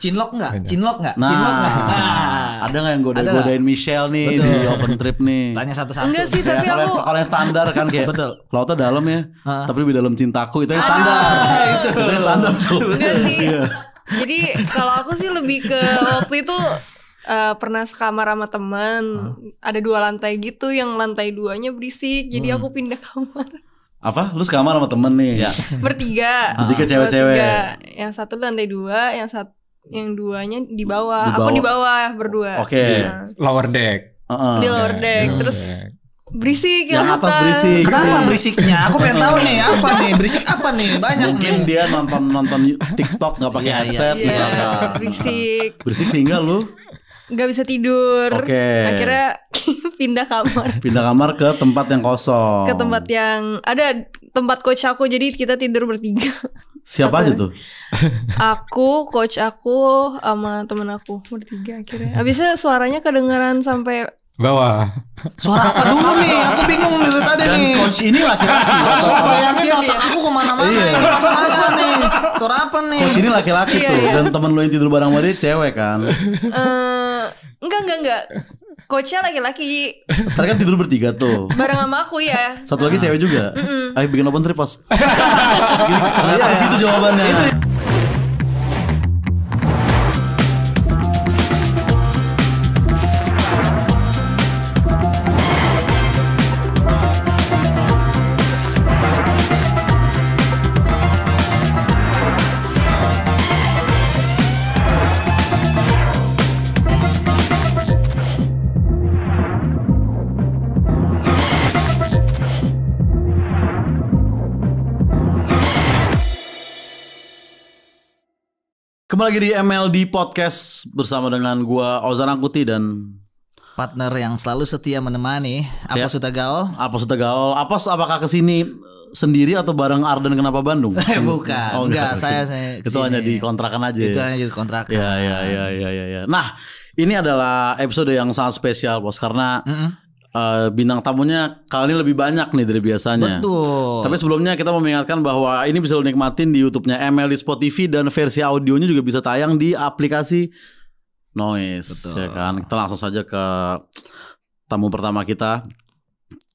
Cinlok nggak? Nah, Cinlok nggak? Nah, ada nggak yang godain Michelle nih Betul. di open trip nih? Tanya satu-satu. Enggak sih, tapi Ya, aku kalau yang standar kan kayak Betul. lautnya dalam ya, tapi lebih dalam cintaku itu yang standar. Itu yang standar tuh. enggak sih. Iya. Jadi kalau aku sih lebih ke waktu itu pernah sekamar sama teman. Ada 2 lantai gitu, yang lantai 2-nya berisik. Jadi aku pindah kamar. Apa? Lu sekamar sama temen nih? Ya. Bertiga. Bertiga cewek-cewek. Bertiga. Yang satu lantai 2, yang 2-nya di bawah. Di Aku bawah. di bawah berdua. Oke. Nah, Lower deck. di lower deck. Terus berisik Yang atas berisik. Kenapa berisiknya? Aku pengen tahu nih apa nih? Berisik apa nih? Banyak Mungkin nih. dia nonton TikTok nggak pakai Iya, headset Iya, misalkan. berisik. Berisik sehingga lu Gak bisa tidur. Oke. Akhirnya pindah kamar pindah kamar ke tempat yang kosong. ke tempat yang ada tempat coach aku, jadi kita tidur bertiga. Siapa aja tuh? Aku, coach aku, sama temen aku bertiga akhirnya. Habisnya suaranya kedengeran sampai Bawah. Suara apa dulu nih? Aku bingung dari tadi Dan nih. coach ini laki-laki. Aku bayangin otak aku kemana-mana Iya. ini masalahnya nih. Suara apa nih? Coach ini laki-laki Iya, tuh. iya. Dan temen lu yang tidur bareng sama dia cewek kan. enggak. Coachnya laki-laki Tadi kan tidur bertiga tuh. bareng sama aku ya. Satu lagi cewek juga. Ayo bikin open trip pas. Ternyata di situ jawabannya. Kembali lagi di MLD Podcast bersama dengan gua Ozan Angkuti dan Partner yang selalu setia menemani Ya. Apa Sutagaol. Apos Tegaol. Apos apakah kesini sendiri atau bareng Arden kenapa Bandung? Bukan, Oh, enggak, saya itu hanya kesini. dikontrakan aja. Itu ya? hanya jadi kontrakan. Ya. Nah, ini adalah episode yang sangat spesial, Bos, karena bintang tamunya kali ini lebih banyak nih dari biasanya. Betul. Tapi sebelumnya kita mau mengingatkan bahwa ini bisa lo nikmatin di YouTube-nya MLD Spot TV dan versi audionya juga bisa tayang di aplikasi Noise. Betul. Ya kan? Kita langsung saja ke tamu pertama kita.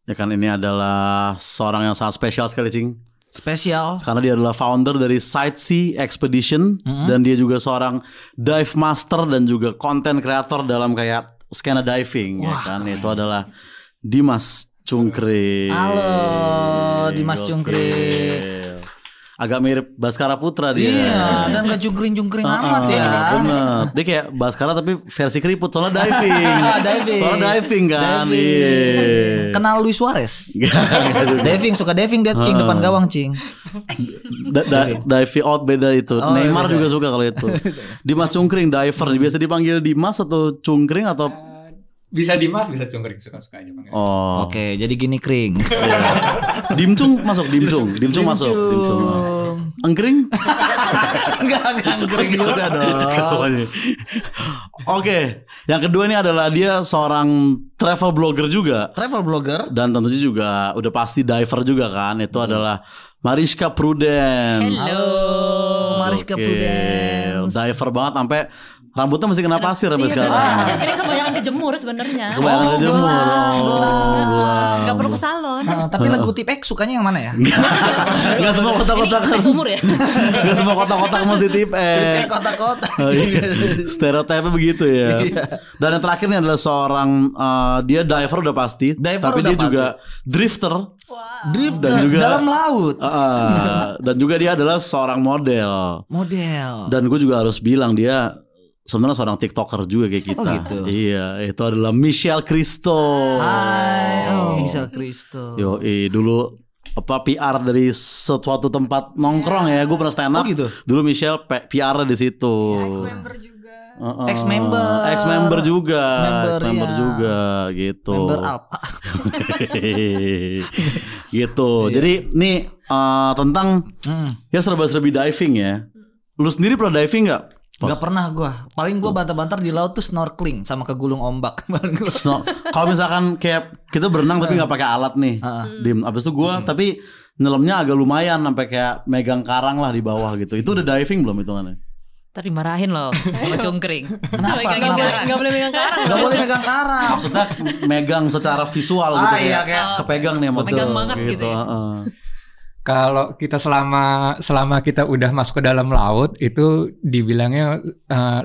Ya kan, ini adalah seorang yang sangat spesial sekali, Cing. Spesial. Karena dia adalah founder dari Sightsea Expedition dan dia juga seorang dive master dan juga content creator dalam kayak skena diving. Ya kan? Itu adalah Dimas Cungkring. Halo, Dimas Gokil. Cungkring. Agak mirip Baskara Putra dia. Iya, dan gak jungkring-jungkring amat ya. Bener. Dia kayak Baskara tapi versi keriput soalnya diving. Diving. Soalnya diving kan. Diving. Iya. Kenal Luis Suarez? Diving, suka diving dia, Cing, depan gawang, Cing. Diving out beda itu. Oh, Neymar beda. juga suka kalau itu. Dimas Cungkring diver. Biasa dipanggil Dimas atau Cungkring atau Bisa Dimas, bisa Cungkring, suka-suka aja panggil. oh. Oke, jadi gini, Kring. Dimcung masuk Dimcung masuk Dimcung. Engkring? Enggak kering juga dong. Semuanya. Oke, yang kedua ini adalah dia seorang travel blogger juga. Travel blogger. Dan tentunya juga udah pasti diver juga kan. Itu adalah Mariska Prudence. Hello. Halo, Mariska Oke. Prudence. Diver banget sampai rambutnya masih kena pasir sampai sekarang. Ini kebanyakan kejemur sebenarnya. Kebanyakan kejemur. Gak perlu ke salon. Tapi lagu tip X sukanya yang mana ya? Enggak semua kotak-kotak Ini umur ya. Enggak semua kotak-kotak mesti tip Kayak kotak-kotak. Oh, iya. Stereotipnya begitu ya. Dan yang terakhir ini adalah seorang dia diver udah pasti, Diver tapi udah dia pasti. juga drifter. Drift Dan juga dalam laut. Dan juga dia adalah seorang model. Model. Dan gue juga harus bilang dia sebenarnya seorang TikToker juga kayak kita. Oh, gitu. Iya, itu adalah Michelle Cristo. Hai, Michelle Cristo. Yo, dulu apa PR dari suatu tempat nongkrong ya. Gue pernah stand up. Oh, gitu. Dulu Michelle PR di situ. Ex-member juga. Ex-member. Ex-member juga. Member, Ex-member ya. juga gitu. Member Alpha. Gitu. Jadi nih tentang ya serba-serbi diving ya. Lu sendiri pernah diving nggak? Gak pernah gue. Paling gue bantar-bantar di laut tuh snorkeling sama kegulung ombak. Kalau misalkan kayak kita berenang tapi nggak pakai alat nih, dim. Abis itu gue tapi nyelamnya agak lumayan sampai kayak megang karang lah di bawah gitu. Itu udah diving belum hitungannya? Ntar dimarahin loh sama cungkring. Kenapa? Nggak boleh megang karang. Gak boleh megang karang. Maksudnya megang secara visual gitu iya, kayak kayak kepegang nih sama Megang tuh, banget gitu ya. Kalau kita selama kita udah masuk ke dalam laut itu dibilangnya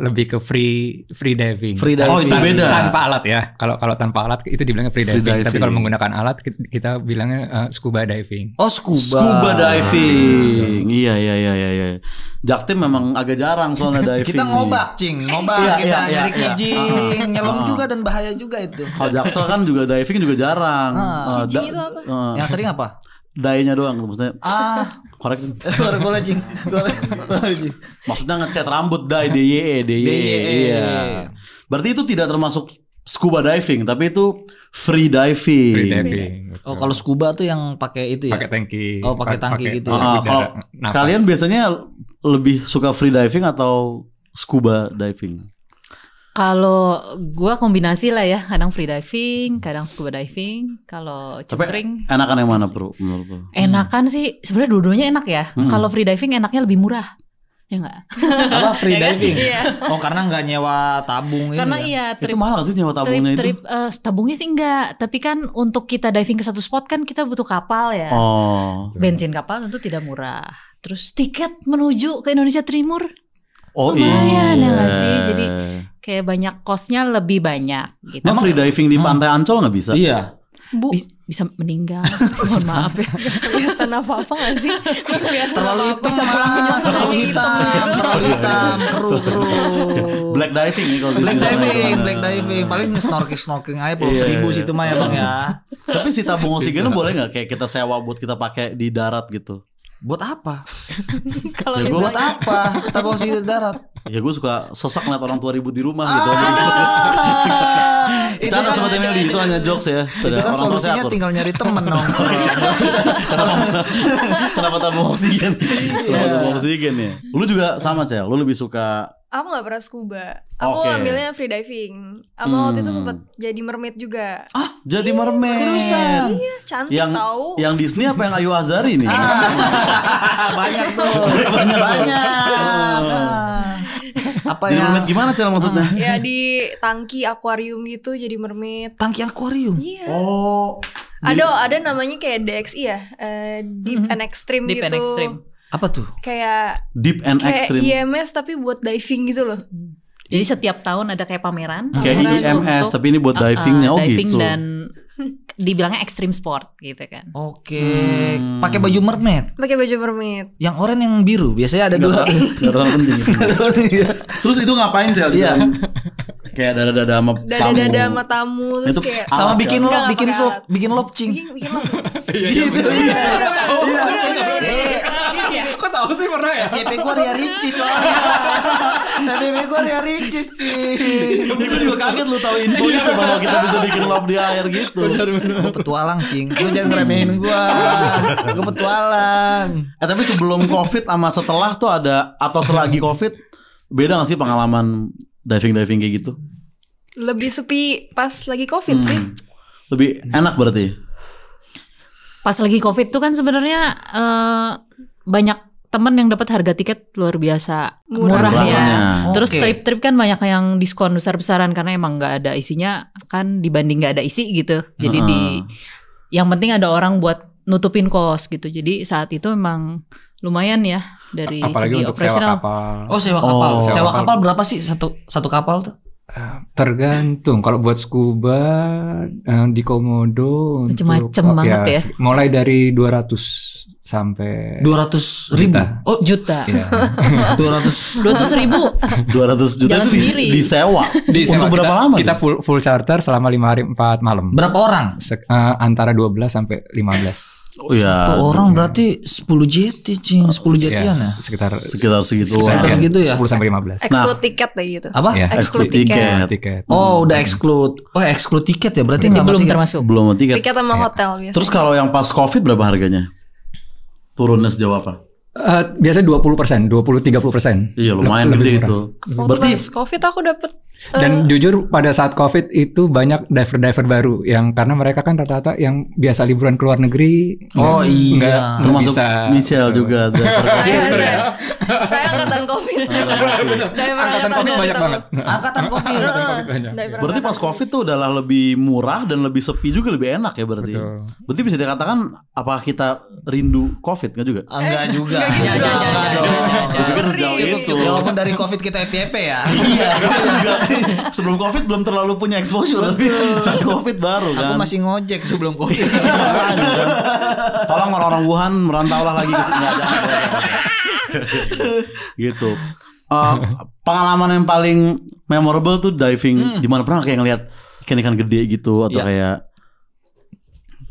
lebih ke free diving. Free diving. Oh, itu beda. Tanpa alat ya. Kalau tanpa alat itu dibilangnya free diving. Tapi diving. kalau menggunakan alat kita bilangnya scuba diving. Oh, scuba. Scuba diving. Iya. Jaktim memang agak jarang soalnya diving. Kita ngobak, Cing. Ngobak, Iya, kita iya, nyari iya. kijing, nyelam juga dan bahaya juga itu. Kalau Jaksel kan juga diving juga jarang. Kijing itu apa? Yang sering apa? Dainya doang maksudnya. Korek. Boleh, Cing. Boleh, Cing. Maksudnya ngecat rambut DIY. Iya. Berarti itu tidak termasuk scuba diving, tapi itu free diving. Free diving. Oh, kalau scuba tuh yang pakai itu ya? Pakai tangki. Oh, pakai tangki gitu ya. Kalau nafas. kalian biasanya lebih suka free diving atau scuba diving? Kalau gua kombinasi lah ya, kadang free diving, kadang scuba diving. Kalau cungkring Enakan yang mana, Bro, menurut lo? enakan sih sebenarnya dua-duanya enak ya. Kalau free diving enaknya lebih murah. Ya enggak? Apa free diving? Iya. Oh, karena nggak nyewa tabung Karena ini. iya Itu mahal gak sih nyewa tabungnya itu? tabungnya sih enggak, tapi kan untuk kita diving ke satu spot kan kita butuh kapal ya. Oh. Bensin kapal tentu tidak murah. Terus tiket menuju ke Indonesia Timur Oh lumayan iya. ya nggak sih? Jadi kayak banyak costnya lebih banyak gitu. Emang free diving di pantai Ancol nggak bisa? Iya. Bu, Bisa meninggal. Mohon maaf ya. kelihatan apa gak sih? Gak kelihatan Terlalu apa-apa. hitam, terlalu hitam, keruh. Black diving nih kalau di Black sini. diving, paling snorkeling aja Pulau Seribu situ mah ya Bang ya. Tapi si tabung oksigen boleh nggak kayak kita sewa buat kita pakai di darat gitu? Buat apa? Kalau Ya, Buat misalnya apa? Tabung oksigen di darat. Ya gue suka sesak ngeliat orang tua ribut di rumah gitu. Itu Canda kan, sobat Emily, itu hanya jokes ya. itu kan Orang tua solusinya saya atur. tinggal nyari temen dong. Kenapa tabung oksigen? Kenapa tabung oksigen ya? Lu juga sama, Cel. Lu lebih suka aku gak pernah scuba. Aku Oke. ambilnya free diving. Sama waktu itu sempet jadi mermaid juga. jadi mermaid. Seriusan? Iya, cantik Yang tahu. yang Disney apa yang Ayu Azari nih? Banyak tuh. Banyak. Apa Jadi ya? mermaid gimana, Cel, maksudnya? Ya di tangki akuarium gitu jadi mermaid. Tangki akuarium. Iya. Oh. Ada namanya kayak DXI ya, Deep and Extreme Deep gitu. and Extreme. Apa tuh? Kayak Deep and kayak extreme. IMS tapi buat diving gitu loh. Jadi setiap tahun ada kayak pameran. Kayak khusus IMS, untuk, tapi ini buat divingnya. Oh diving gitu. dan dibilangnya extreme sport gitu kan. Oke. Pakai baju mermaid. Pakai baju mermaid. Yang oranye yang biru. Biasanya ada dua. Gak terlalu penting. Terus itu ngapain, Cel? Iya. Kayak dada-dada sama tamu. Dada-dada sama tamu terus Itu kayak Sama Alat bikin kan? lop, Enggak, bikin pakai slop, alat. bikin lopcing. bikin lap. Gitu. Kok tahu sih pernah ya? PP gua Ria Ricis soalnya. PP gua Ria Ricis sih. Gue juga kaget lu tahu info itu bahwa kita bisa bikin love di air gitu. Gua petualang, Cing. Lu jangan ngeremehin gua. Gua petualang. Tapi sebelum COVID sama setelah tuh ada atau selagi COVID beda gak sih pengalaman diving kayak gitu? Lebih sepi pas lagi Covid sih. Lebih enak berarti. Pas lagi Covid tuh kan sebenarnya banyak temen yang dapat harga tiket luar biasa murah ya. Murahnya. Terus Oke. trip-trip kan banyak yang diskon besar-besaran karena emang nggak ada isinya kan dibanding nggak ada isi gitu. Jadi yang penting ada orang buat nutupin kos gitu. Jadi saat itu memang lumayan ya dari Apalagi segi untuk sewa operasional. kapal. Oh, sewa kapal. Oh. Sewa kapal berapa sih satu kapal tuh? Tergantung. Kalau buat scuba di Komodo Macem-macem untuk, banget ya. Mulai dari 200 sampai 200.000. Juta. Oh, Juta. ya. 200.000 200 juta Jalan itu sendiri. disewa. Disewa. Untuk berapa lama? Kita tuh? full charter selama 5 hari 4 malam. berapa orang? Antara 12 sampai 15. Oh ya. Satu orang berarti 10 JT, Cing. 10 JT-an ya? Sekitar segitu. Sekitar gitu ya? 10 sampai 15. Exclude tiket deh gitu. Apa? Ya. Exclude Exclude tiket. Tiket. Oh, udah exclude. Oh, exclude tiket ya? Berarti Berarti nggak belum tiket. termasuk. Belum tiket. Tiket sama hotel biasanya. Terus kalau yang pas COVID berapa harganya? Turunnya sejauh apa? Biasa 20%, 20-30%. Iya lumayan Lebih gede murah. itu. Waktu Berarti pas Covid aku dapet Dan jujur pada saat COVID itu banyak diver-diver baru yang karena mereka kan rata-rata yang biasa liburan ke luar negeri. Oh, iya. nggak Termasuk bisa. Michelle juga. Saya angkatan COVID. Diver Angkatan COVID banyak banget. Angkatan COVID. Berarti pas COVID tuh udah lebih murah dan lebih sepi juga, lebih enak ya berarti. Betul. Berarti bisa dikatakan apakah kita rindu COVID nggak juga? Enggak juga. Enggak gitu, Enggak dong. Gue pikir sejauh Cukup, itu. Ya walaupun dari COVID kita FYP ya. Iya, gue juga. Sebelum COVID belum terlalu punya exposure, tapi saat COVID baru kan. Aku masih ngojek sebelum COVID. Tolong orang-orang Wuhan merantaulah lagi ke sini. Nggak, jangan. Gitu. Pengalaman yang paling memorable tuh diving di mana, pernah kayak ngelihat ikan-ikan gede gitu atau Ya. kayak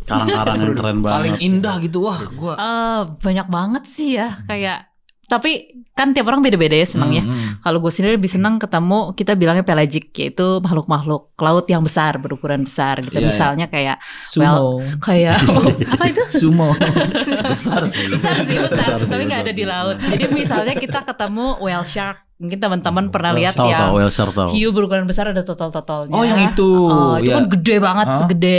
karang-karang yang keren banget. Paling indah gitu, wah gua. Banyak banget sih ya kayak. Tapi kan tiap orang beda-beda ya senangnya. Kalau gue sendiri lebih senang ketemu, kita bilangnya pelagic, yaitu makhluk-makhluk laut yang besar, berukuran besar gitu. Iya, Misalnya kayak Sumo. kayak apa itu? Sumo. Besar sih. Besar sih, besar. Besar sih, Tapi nggak besar ada di sih. laut. Jadi misalnya kita ketemu whale shark. Mungkin teman-teman pernah lihat Tahu yang whale shark tahu. hiu berukuran besar ada totol-totolnya. Oh, yang itu. Itu Iya. kan gede banget, segede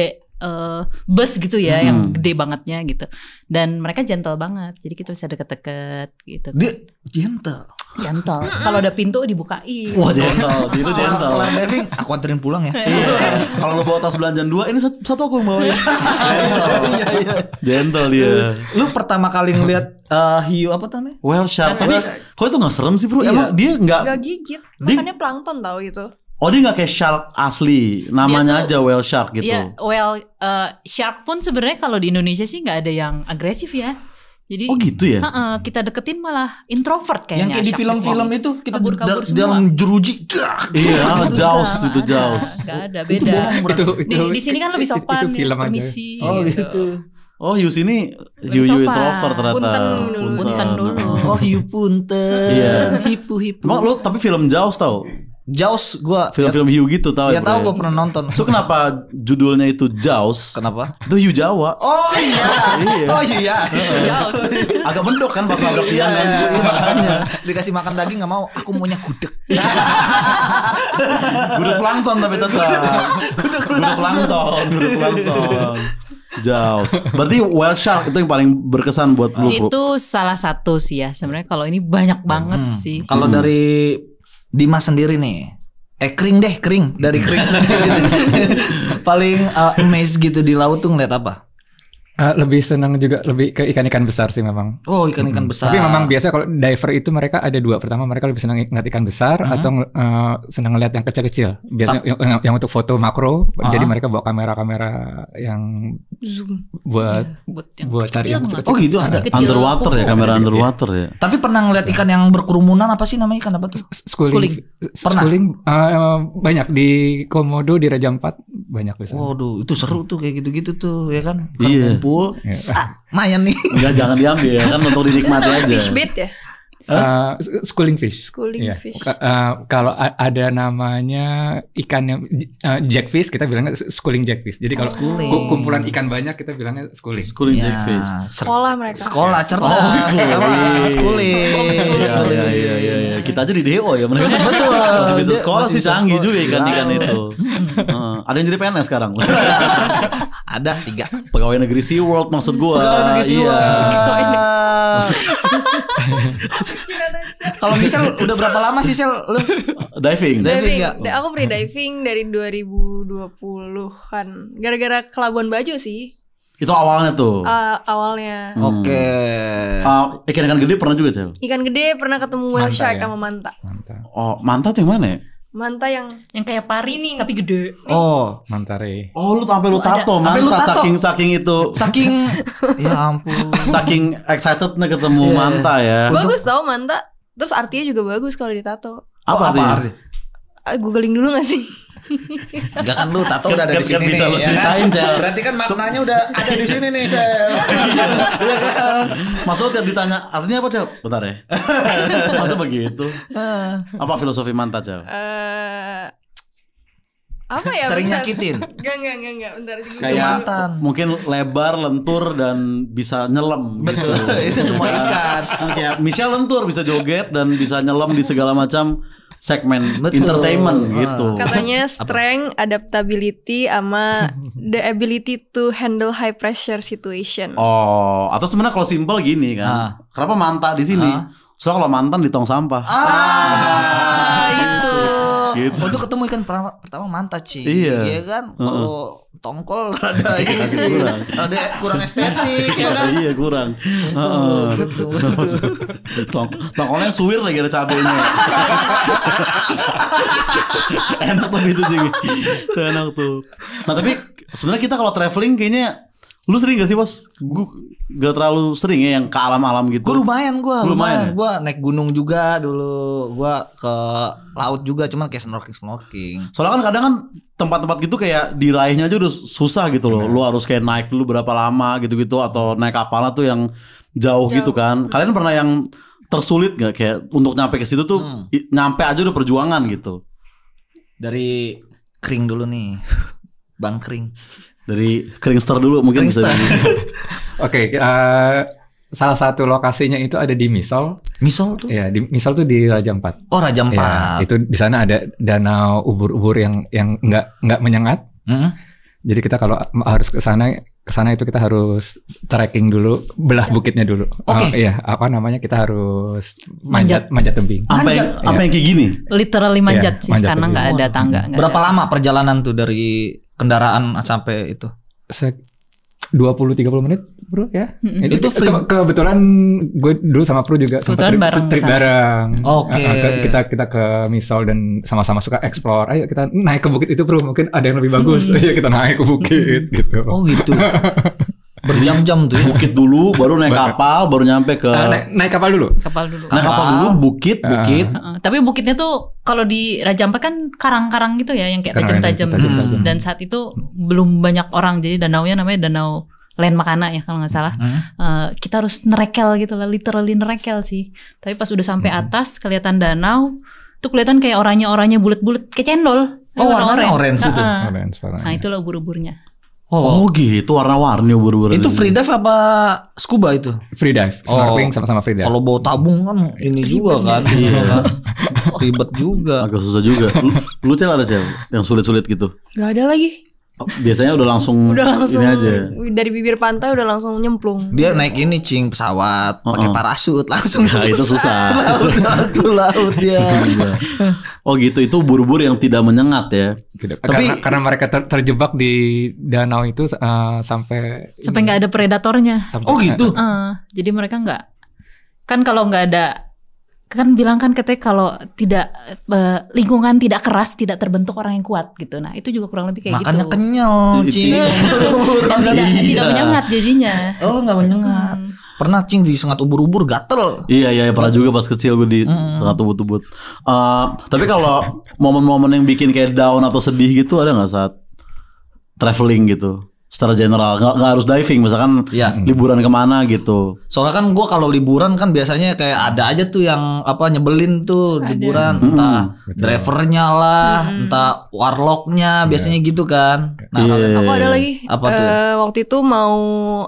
bus gitu ya, yang gede bangetnya gitu. Dan mereka gentle banget, jadi kita bisa deket-deket gitu. Dia gentle. Gentle. Kalau ada pintu dibukain. Wah, gentle. Dia itu gentle. Kelar diving, aku anterin pulang ya. Iya. Kalau lo bawa tas belanjaan 2, ini satu aku yang bawain. Gentle dia. Lu pertama kali ngeliat hiu apa namanya? Whale shark. Tapi kok itu nggak serem sih bro? Emang dia nggak? Gak gigit. Dia- Makanya plankton tahu itu. Oh dia nggak kayak shark asli. Namanya aja whale shark gitu. Iya, shark pun sebenarnya kalau di Indonesia sih nggak ada yang agresif ya. Jadi Oh gitu ya? kita deketin malah introvert kayaknya. Yang kayak di shark film-film sini. itu kita Kabur-kabur semua. dalam jeruji. dak. Iya, Jaws Nggak itu ada, Jaws. nggak ada, beda. Itu Di sini kan lebih sopan itu film ya, aja. permisi. Oh gitu. Oh hiu sini Lebih hiu sopan. introvert ternyata. Punten dulu. Oh hiu punten. Iya. Hipu-hipu. Emang lu tapi film Jaws tau? Jaws gua Film-film hiu gitu tau ya bro tahu gua pernah nonton. Itu kenapa judulnya itu Jaws? Kenapa? Itu hiu Jawa. Oh iya. Iya. Oh iya. Jaws. Agak mendok kan pas nabrak tiang kan. Makanya dikasih makan daging nggak mau. Aku maunya gudeg. Gudeg plankton tapi tetap. Gudeg plankton. Jaws. Berarti whale shark itu yang paling berkesan buat lu. Bro. Itu salah satu sih ya. Sebenarnya kalau ini banyak banget sih. Kalau dari Dimas sendiri nih, kering dari kering sendiri. Paling amazed gitu di laut tuh ngeliat apa? Lebih senang juga lebih ke ikan-ikan besar sih memang. Oh ikan-ikan besar. Tapi memang biasa kalau diver itu mereka ada dua. Pertama mereka lebih senang ngeliat ikan besar atau senang ngeliat yang kecil-kecil. Biasanya yang untuk foto makro. Jadi mereka bawa kamera-kamera yang Zoom. buat yang buat kecil cari yang banget. Oh gitu ada. Kecil, Underwater ya, kuku. kamera underwater ya. Tapi pernah ngeliat ikan yang berkerumunan apa sih namanya ikan apa tuh? schooling. Pernah? Schooling banyak di Komodo di Raja Ampat banyak di sana. Waduh, itu seru tuh kayak gitu-gitu tuh ya kan? Ikan Iya. kumpul. Mayan nih. Enggak, jangan diambil ya kan untuk dinikmati aja. Fish bait ya? Schooling fish. Schooling Iya. fish. Kalau ada namanya ikan yang jackfish, kita bilangnya schooling jackfish. Jadi kalau Schooling. kumpulan ikan banyak kita bilangnya schooling. Schooling Ya, jackfish. Sekolah mereka. Sekolah cerdas. Schooling. Iya. Kita aja di DO ya mereka. Betul. Masih bisa sekolah Masih sih, bisa canggih sekolah. juga ikan-ikan Iya. itu. Ada yang jadi PNS sekarang. Ada 3. Pegawai negeri SeaWorld maksud gua. Pegawai negeri Iya. Kalau misal udah berapa lama sih Sel lu? Diving. Diving Diving. nggak? Aku free diving dari 2020-an. Gara-gara ke Labuan Bajo sih. Itu awalnya tuh. Awalnya. Oke. Ikan-ikan gede pernah juga, Cel? Ikan gede pernah ketemu whale Manta shark ya? sama manta. Mantap. Oh, Manta tuh yang mana ya? Manta yang Yang kayak pari tapi gede. Oh, Mantare. Oh, lu sampai lu tato Sampai lu Manta tato. saking itu. saking ya ampun. Saking excitednya ketemu Iya. Manta ya. bagus tau manta. Terus artinya juga bagus kalau ditato. Apa artinya? Googling dulu gak sih? Enggak kan lu tato udah ada di Kan sini bisa nih, lu ya kan? ceritain, Cel. Berarti kan maknanya udah ada di sini nih, Sel. Iya kan? Maksudnya tiap ditanya artinya apa, Cel? Bentar ya. Masa begitu? Apa filosofi Manta, Cel? Apa ya? Sering bentar. nyakitin. Enggak. Bentar. Kayak mantan. mungkin lebar, lentur dan bisa nyelam gitu. Itu semua ikan. Kayak Michelle lentur bisa joget dan bisa nyelam di segala macam segmen Betul. entertainment gitu. Katanya strength, adaptability, sama the ability to handle high pressure situation. Oh, atau sebenarnya kalau simpel gini kan. Kenapa manta di sini? Soalnya kalau mantan di tong sampah. Itu. Gitu. Untuk ketemu ikan pertama mantap Ci. Iya. Kan. Kalau tongkol rada ini ada kurang estetik ya kan. Iya kurang. Tongkolnya suwir lagi ada cabenya. Enak tuh gitu juga. Enak tuh. Nah tapi sebenarnya kita kalau traveling kayaknya, lu sering gak sih bos? Gue gak terlalu sering ya yang ke alam-alam gitu. Gue lumayan. Ya? Gue naik gunung juga dulu. Gue ke laut juga, cuman kayak snorkeling. Soalnya kan kadang kan tempat-tempat gitu kayak diraihnya aja udah susah gitu loh. Lu harus kayak naik dulu berapa lama gitu-gitu, atau naik kapalnya tuh yang jauh gitu kan. Kalian pernah yang tersulit gak kayak untuk nyampe ke situ tuh nyampe aja udah perjuangan gitu? Dari Kring dulu nih. Bang Kring. Dari Kringster dulu mungkin bisa. Oke, salah satu lokasinya itu ada di Misol. Misol tuh? Ya, di Misol tuh di Raja Ampat. Oh, Raja Ya, Ampat. itu di sana ada danau ubur-ubur yang nggak menyengat. Jadi kita kalau harus ke sana itu kita harus trekking dulu, belah bukitnya dulu. Oke. Iya, apa namanya, kita harus manjat tebing. Apa yang kayak gini? Literally manjat sih, manjat karena tebing. nggak ada tangga. nggak Berapa ada. lama perjalanan tuh dari kendaraan sampai itu? 20-30 menit bro ya. Itu free. Kebetulan gue dulu sama Pro juga sempat Kebetulan trip bareng bareng. Oke. Kita ke Misol dan sama-sama suka explore. Ayo kita naik ke bukit itu Pro, mungkin ada yang lebih bagus. Ayo kita naik ke bukit gitu. Oh gitu. Berjam-jam tuh ya. Bukit dulu, baru naik kapal, baru nyampe ke Naik kapal dulu. Kapal dulu. naik kapal dulu, bukit. Tapi bukitnya tuh kalau di Raja Ampat kan karang-karang gitu ya, yang kayak Karang tajam-tajam. tajam-tajam. Dan saat itu belum banyak orang, jadi danaunya namanya Danau Len Makana ya kalau nggak salah. Kita harus nerekel gitu lah, literally nerekel sih. Tapi pas udah sampai atas kelihatan danau, tuh kelihatan kayak oranye-oranye bulat-bulat, kayak cendol. Oh, warnanya orange itu. Orange warnanya. Nah itulah ubur-uburnya. Oh gitu, warna-warni ubur-ubur. Itu free dive apa scuba itu? Free dive, snorkeling sama-sama free dive. Kalau bawa tabung kan ini juga kan. Iya kan. Ribet juga. Agak susah juga. Lu Cel ada Cel yang sulit-sulit gitu? Gak ada lagi. Biasanya udah langsung ini aja. dari bibir pantai udah langsung nyemplung. Dia naik ini Cing, pesawat pakai parasut langsung. Nah, itu susah. laut ya. Oh gitu, itu ubur-ubur yang tidak menyengat ya. Tidak. Tapi karena mereka terjebak di danau itu sampai Sampai nggak ada predatornya. Oh gitu. Jadi mereka nggak, kan kalau nggak ada, kan bilang kan katanya kalau tidak lingkungan tidak keras, tidak terbentuk orang yang kuat gitu. Nah itu juga kurang lebih kayak Makanya gitu. kenyal Cing. Dan tidak menyengat jadinya. Oh nggak menyengat. Pernah Cing disengat ubur-ubur gatel. Iya pernah juga pas kecil gue di sangat tubut-tubut. Tapi kalau momen-momen yang bikin kayak down atau sedih gitu ada nggak saat traveling gitu? Secara general nggak harus diving, misalkan liburan kemana gitu. Soalnya kan gue kalau liburan kan biasanya kayak ada aja tuh yang apa nyebelin tuh liburan, entah drivernya lah, entah warlocknya, biasanya gitu kan. Nah, Aku ada lagi. Apa tuh? Waktu itu mau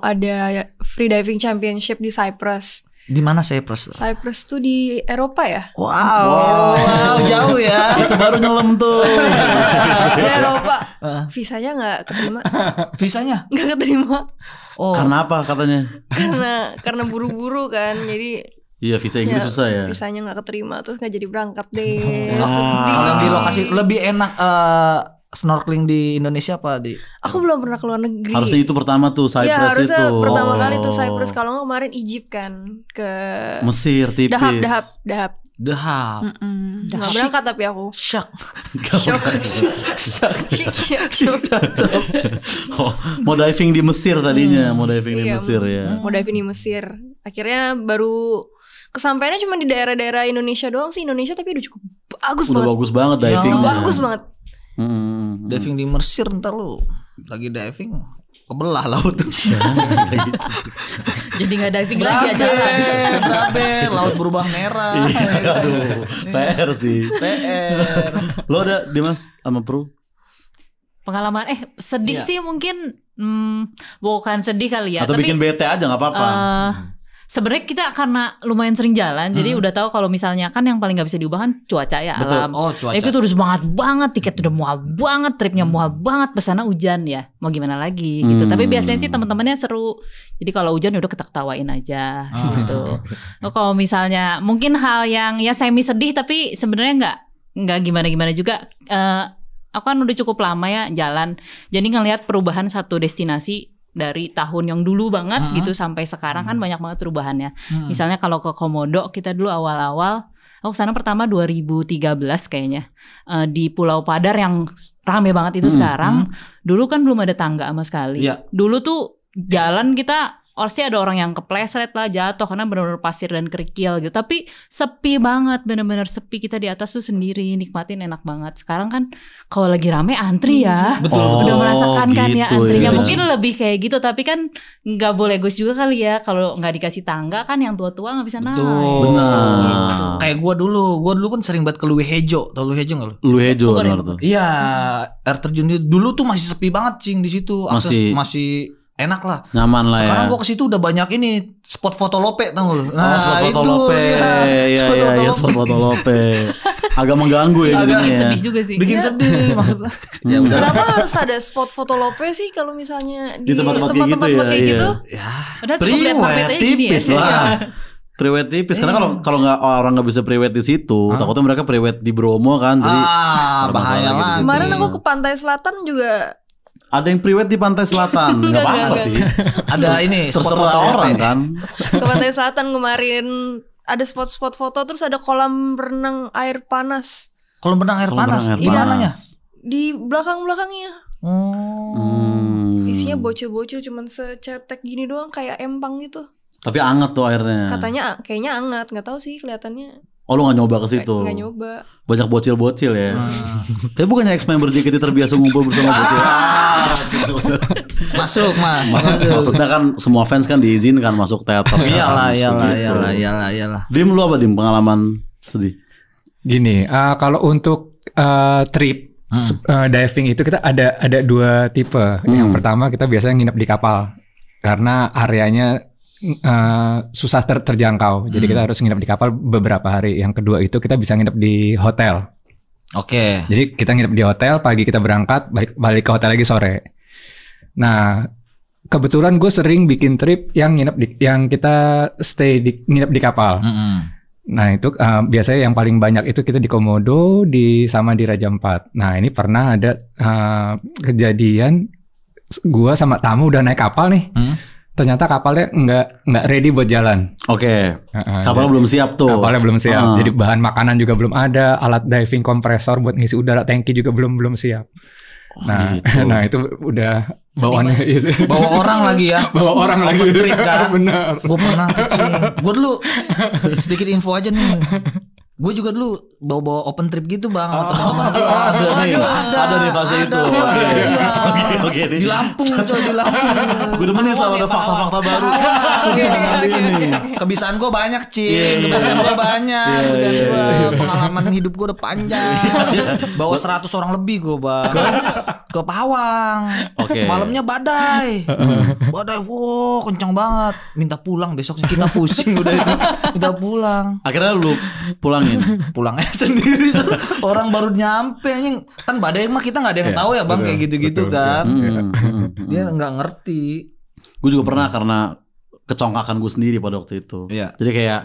ada free diving championship di Cyprus. di mana Cyprus? Cyprus tuh di Eropa ya? Wow, jauh ya. Itu baru nyelam tuh. Di Eropa. Visanya nggak keterima. Visanya? Nggak keterima. Oh, Karena apa katanya? Karena buru-buru kan. Jadi Iya visa Inggris susah ya. visanya nggak keterima, terus nggak jadi berangkat deh. kalau yang di lokasi lebih enak snorkeling di Indonesia apa di? Aku belum pernah keluar negeri. Harusnya itu pertama tuh Cyprus Ya harusnya itu. pertama kali tuh Cyprus. Kalau nggak kemarin Egypt kan ke Mesir tipis. Dahab. Dahab. Nggak berangkat tapi aku. Syak. Oh, mau diving di Mesir tadinya, mau diving di Iya, Mesir ya. Mau diving di Mesir. Akhirnya baru kesampaiannya cuma di daerah-daerah Indonesia doang sih. Indonesia tapi udah cukup bagus Udah banget. bagus banget Udah divingnya. bagus banget. Diving di Mesir ntar lu lagi diving kebelah laut. Jadi nggak diving lagi aja. Berabe, laut berubah merah. Aduh, PR sih. PR. Lo ada Dimas sama Pro? Pengalaman sedih sih mungkin bukan sedih kali ya. Atau tapi bikin bete aja nggak apa-apa. sebenarnya kita karena lumayan sering jalan, jadi udah tahu kalau misalnya kan yang paling nggak bisa diubah kan cuaca ya. Betul. Alam. Oh, cuaca. Itu udah semangat banget, tiket udah mual banget, tripnya mual banget, pesannya hujan ya. Mau gimana lagi gitu. Tapi biasanya sih teman-temannya seru. Jadi kalau hujan udah ketawain aja gitu. Kalau misalnya mungkin hal yang ya semi sedih tapi sebenarnya nggak gimana-gimana juga. Aku kan udah cukup lama ya jalan. Jadi ngelihat perubahan satu destinasi dari tahun yang dulu banget gitu sampai sekarang kan banyak banget perubahannya. Misalnya kalau ke Komodo kita dulu awal-awal aku sana pertama 2013 kayaknya di Pulau Padar yang rame banget itu sekarang. Dulu kan belum ada tangga sama sekali. Iya. Dulu tuh jalan kita pasti ada orang yang kepleset lah jatuh karena benar-benar pasir dan kerikil gitu. Tapi sepi banget, benar-benar sepi, kita di atas tuh sendiri nikmatin enak banget. Sekarang kan kalau lagi rame antri ya. Betul. Udah merasakan kan ya gitu antrinya. ya. Mungkin lebih kayak gitu tapi kan nggak boleh egois juga kali ya. Kalau nggak dikasih tangga kan yang tua-tua nggak bisa naik. Benar. Gitu. Kayak gue dulu kan sering banget ke Luihejo. Tau Luihejo nggak lu? Luihejo Bukan, benar tuh. Iya, air terjun itu dulu tuh masih sepi banget cing di situ. Akses masih enak lah. Nyaman lah Sekarang ya. gua ke situ udah banyak ini spot foto lope tau gak lu? Spot foto lope. Iya, spot foto lope. Agak mengganggu ya Agak jadinya. sedih juga sih. Bikin sedih maksudnya. Ya udah. Kenapa harus ada spot foto lope sih kalau misalnya di tempat-tempat kayak gitu tempat-tempat ya, kayak iya. gitu? Ya, Udah cukup lihat Priwet HP aja gini ya. tipis lah. Priwet tipis karena kalau nggak orang nggak bisa priwet di situ, takutnya mereka priwet di Bromo kan. Jadi bahaya lagi. lagi. Kemarin aku ke pantai selatan juga ada yang priwet di pantai selatan, nggak apa-apa enggak. sih. Ada ini spot foto Terserah orang lope. kan. ke pantai selatan kemarin ada spot-spot foto terus ada kolam renang air panas Kalau benang air Kalau panas, berenang air gimana nya? panas. di belakang-belakangnya. Hmm. Isinya bocil-bocil cuman secetek gini doang kayak empang gitu. Tapi anget tuh airnya. Katanya kayaknya hangat, nggak tahu sih kelihatannya. Oh lu nggak nyoba ke situ? Nggak nyoba. Banyak bocil-bocil ya. Tapi bukannya ex-member JKT terbiasa ngumpul bersama bocil? Masuk mas. Maksudnya kan semua fans kan diizinkan masuk teater. Iyalah. Dim lu apa Dim pengalaman sedih? Gini, kalau untuk trip diving itu kita ada dua tipe. Yang pertama kita biasanya nginep di kapal karena areanya susah terjangkau. Jadi kita harus nginep di kapal beberapa hari. Yang kedua itu kita bisa nginep di hotel. Oke. Jadi kita nginep di hotel, pagi kita berangkat, balik ke hotel lagi sore. Nah, kebetulan gue sering bikin trip yang yang kita nginep di kapal. Nah itu biasanya yang paling banyak itu kita di Komodo, sama di Raja Ampat. Nah ini pernah ada kejadian, gue sama tamu udah naik kapal nih. Ternyata kapalnya nggak ready buat jalan. Oke. Kapalnya belum siap tuh. Kapalnya belum siap. Jadi bahan makanan juga belum ada, alat diving kompresor buat ngisi udara, tangki juga belum siap. Nah, gitu. nah itu udah bawaannya Bawa orang lagi ya. bawa orang lagi. Trip kan. Benar. Gue pernah tuh cing. Gue dulu sedikit info aja nih. Gue juga dulu bawa open trip gitu bang sama teman-teman. Ada di fase itu. Oke. Di Lampung coy, di Lampung. Gue demen nih selalu ada fakta-fakta baru. Kebiasaan gue banyak cing. Kebiasaan gue banyak. Kebiasaan gue, pengalaman hidup gue udah panjang. Bawa 100 orang lebih gue bang. Ke Pawang. Malamnya badai. Badai, wow kencang banget. Minta pulang besoknya, kita pusing udah itu. Minta pulang. Akhirnya lu pulangin. Pulangnya sendiri. Orang baru nyampe anjing. Kan badai mah kita nggak ada yang tahu ya bang, kayak gitu-gitu kan. Dia nggak ngerti. Gue juga pernah karena kecongkakan gue sendiri pada waktu itu. Iya. Jadi kayak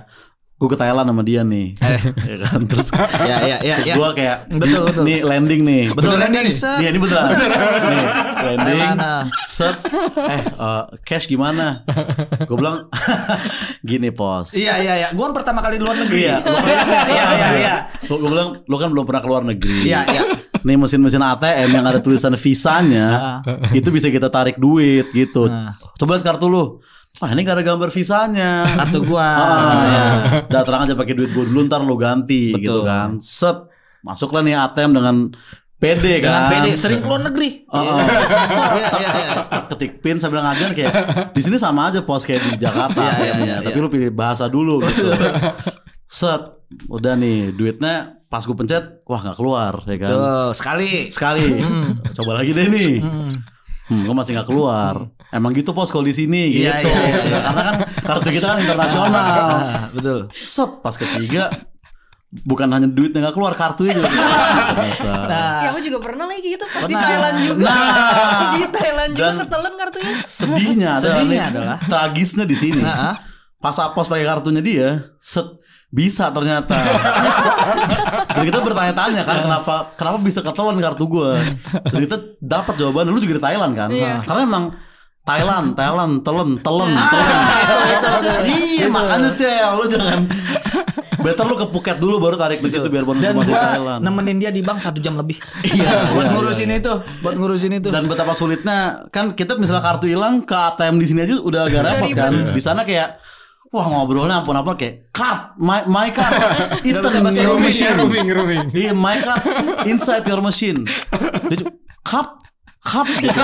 gue ke Thailand sama dia nih, ya kan? Terus gue kayak betul. Nih landing nih. Betul landing. Iya ini beneran. Nih landing. Set. Cash gimana? Gue bilang gini pos. Iya. Gue pertama kali luar negeri. Iya. Gue bilang lo kan belum pernah keluar negeri. Iya. Nih mesin-mesin ATM yang ada tulisan visanya itu bisa kita tarik duit gitu. Coba lihat kartu lu. Ini gak ada gambar visanya. Kartu gua. Udah terang aja pakai duit gua dulu, ntar lu ganti. Betul. Gitu kan. Set. Masuklah nih ATM dengan PD kan. Dengan PD sering keluar negeri. Ketik pin sambil ngajar kayak di sini sama aja pos kayak di Jakarta. Tapi lu pilih bahasa dulu gitu. Set. Udah nih duitnya pas gue pencet, wah nggak keluar ya kan. Tuh, sekali. Coba lagi deh nih. Gue masih nggak keluar. Emang gitu pos kalau di sini gitu. Iya. Karena kan kartu kita kan internasional. Betul. Set pas ketiga bukan hanya duitnya nggak keluar, kartunya juga. Ya aku juga pernah lagi gitu pas di Thailand juga. Di Thailand juga ketelen kartunya. Sedihnya adalah tragisnya di sini. Pas Apos pakai kartunya dia, bisa ternyata. Dan kita bertanya-tanya kan kenapa bisa ketelan kartu gue. Dan kita dapat jawaban, lu juga di Thailand kan? Karena emang Thailand, telen. Iya, makanya Cel, lu jangan. Better lu ke Phuket dulu baru tarik di situ biar bonus masuk Thailand. Nemenin dia di bank 1 jam lebih. Buat ngurusin itu. Dan betapa sulitnya kan kita misalnya kartu hilang ke ATM di sini aja udah agak repot kan. Di sana kayak wah ngobrolnya ampun kayak card, my card, your machine. Iya, my card inside your machine. Cup gitu.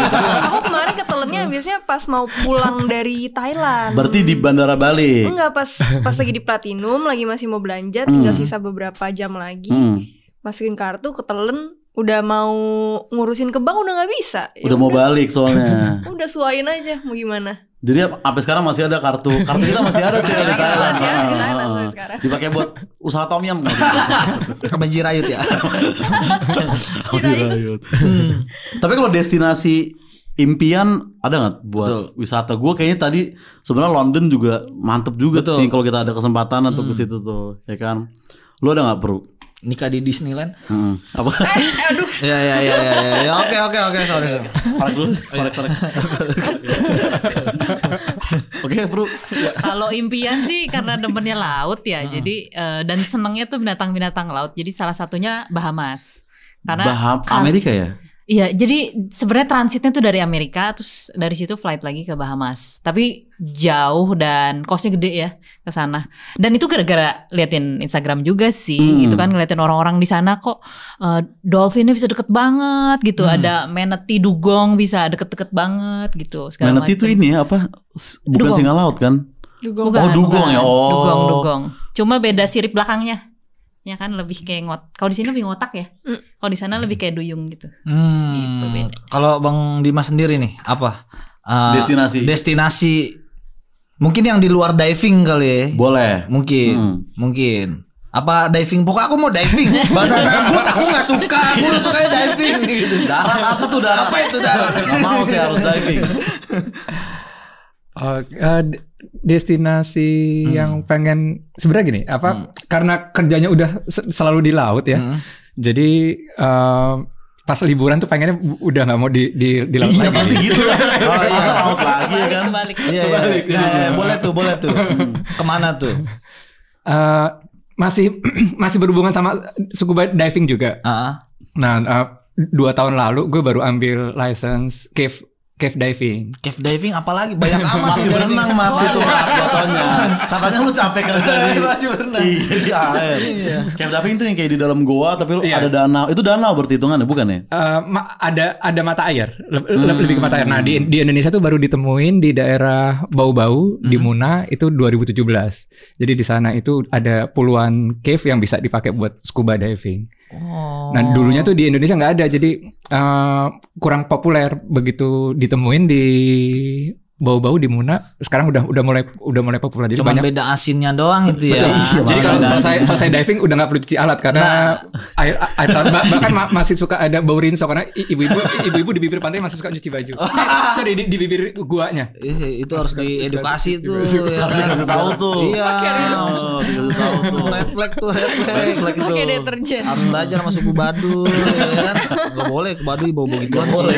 Aku kemarin ketelennya biasanya pas mau pulang dari Thailand. Berarti di bandara balik. Enggak, pas lagi di Platinum, lagi masih mau belanja, tinggal sisa beberapa jam lagi. Masukin kartu, ketelen, udah mau ngurusin ke bank udah nggak bisa. Udah mau balik soalnya. Udah suain aja, mau gimana? Jadi sampai sekarang masih ada kartu kita masih ada di Thailand. Masih ada di Thailand sampai sekarang. Dipakai buat usaha tom yum. Sama Jirayut ya. Jirayut. Tapi kalau destinasi impian ada nggak buat wisata? Gue kayaknya tadi sebenarnya London juga mantep juga sih kalau kita ada kesempatan untuk ke situ tuh, ya kan? Lu ada nggak perlu? Nikah di Disneyland? Apa? Aduh. Ya. Oke. Sorry. Korek. Oke, bro. Kalau impian sih karena demennya laut ya. Jadi dan senengnya tuh binatang-binatang laut. Jadi salah satunya Bahamas. Karena Amerika ya? Iya, jadi sebenarnya transitnya tuh dari Amerika, terus dari situ flight lagi ke Bahamas. Tapi jauh dan costnya gede ya ke sana. Dan itu gara-gara liatin Instagram juga sih. Itu kan ngeliatin orang-orang di sana kok dolphinnya bisa deket banget gitu. Ada manatee dugong bisa deket-deket banget gitu. Manatee itu ini ya apa? Bukan dugong. Singa laut kan? Dugong. Dugong ya. Dugong. Cuma beda sirip belakangnya. Ya kan lebih kayak kalau di sini lebih ngotak ya. Kalau di sana lebih kayak duyung gitu. Gitu beda. Kalau Bang Dimas sendiri nih apa? Destinasi mungkin yang di luar diving kali ya. Boleh. Mungkin. Apa diving? Pokoknya aku mau diving. Banana boat aku gak suka. Aku suka diving gitu. Darat apa tuh darat? Apa itu darat? Gak mau sih harus diving. Destinasi yang pengen sebenarnya gini karena kerjanya udah selalu di laut ya. Jadi pas liburan tuh pengennya udah nggak mau di laut lagi. Pasti gitu lah. Masa laut lagi ya kan? Kebalik. Iya, boleh tuh. Kemana tuh? Masih berhubungan sama scuba diving juga. Nah, 2 tahun lalu gue baru ambil license cave diving. Cave diving apalagi banyak amat. Masih berenang itu mas jatuhnya. Katanya lu capek kerja di masih berenang. Iya di air. Cave diving itu yang kayak di dalam goa tapi ada danau. Itu danau berarti hitungannya bukan ya? Ada mata air. Lebih ke mata air. Nah di Indonesia tuh baru ditemuin di daerah Bau-Bau di Muna itu 2017. Jadi di sana itu ada puluhan cave yang bisa dipakai buat scuba diving. Nah dulunya tuh di Indonesia nggak ada, jadi kurang populer. Begitu ditemuin di Bau-Bau di Muna, sekarang udah mulai populer. Jadi cuma banyak beda asinnya doang itu ya. Jadi kalau selesai diving udah nggak perlu cuci alat karena air bahkan masih suka ada bau rinso karena ibu-ibu di bibir pantai masih suka cuci baju. Sorry di bibir guanya. Itu harus diedukasi tuh. Dikasih tahu tuh. Iya. Dikasih tahu tuh. Red flag itu. Pakai deterjen. Harus belajar sama suku Baduy ya kan. Gak boleh ke Baduy bau-bau gituan sih.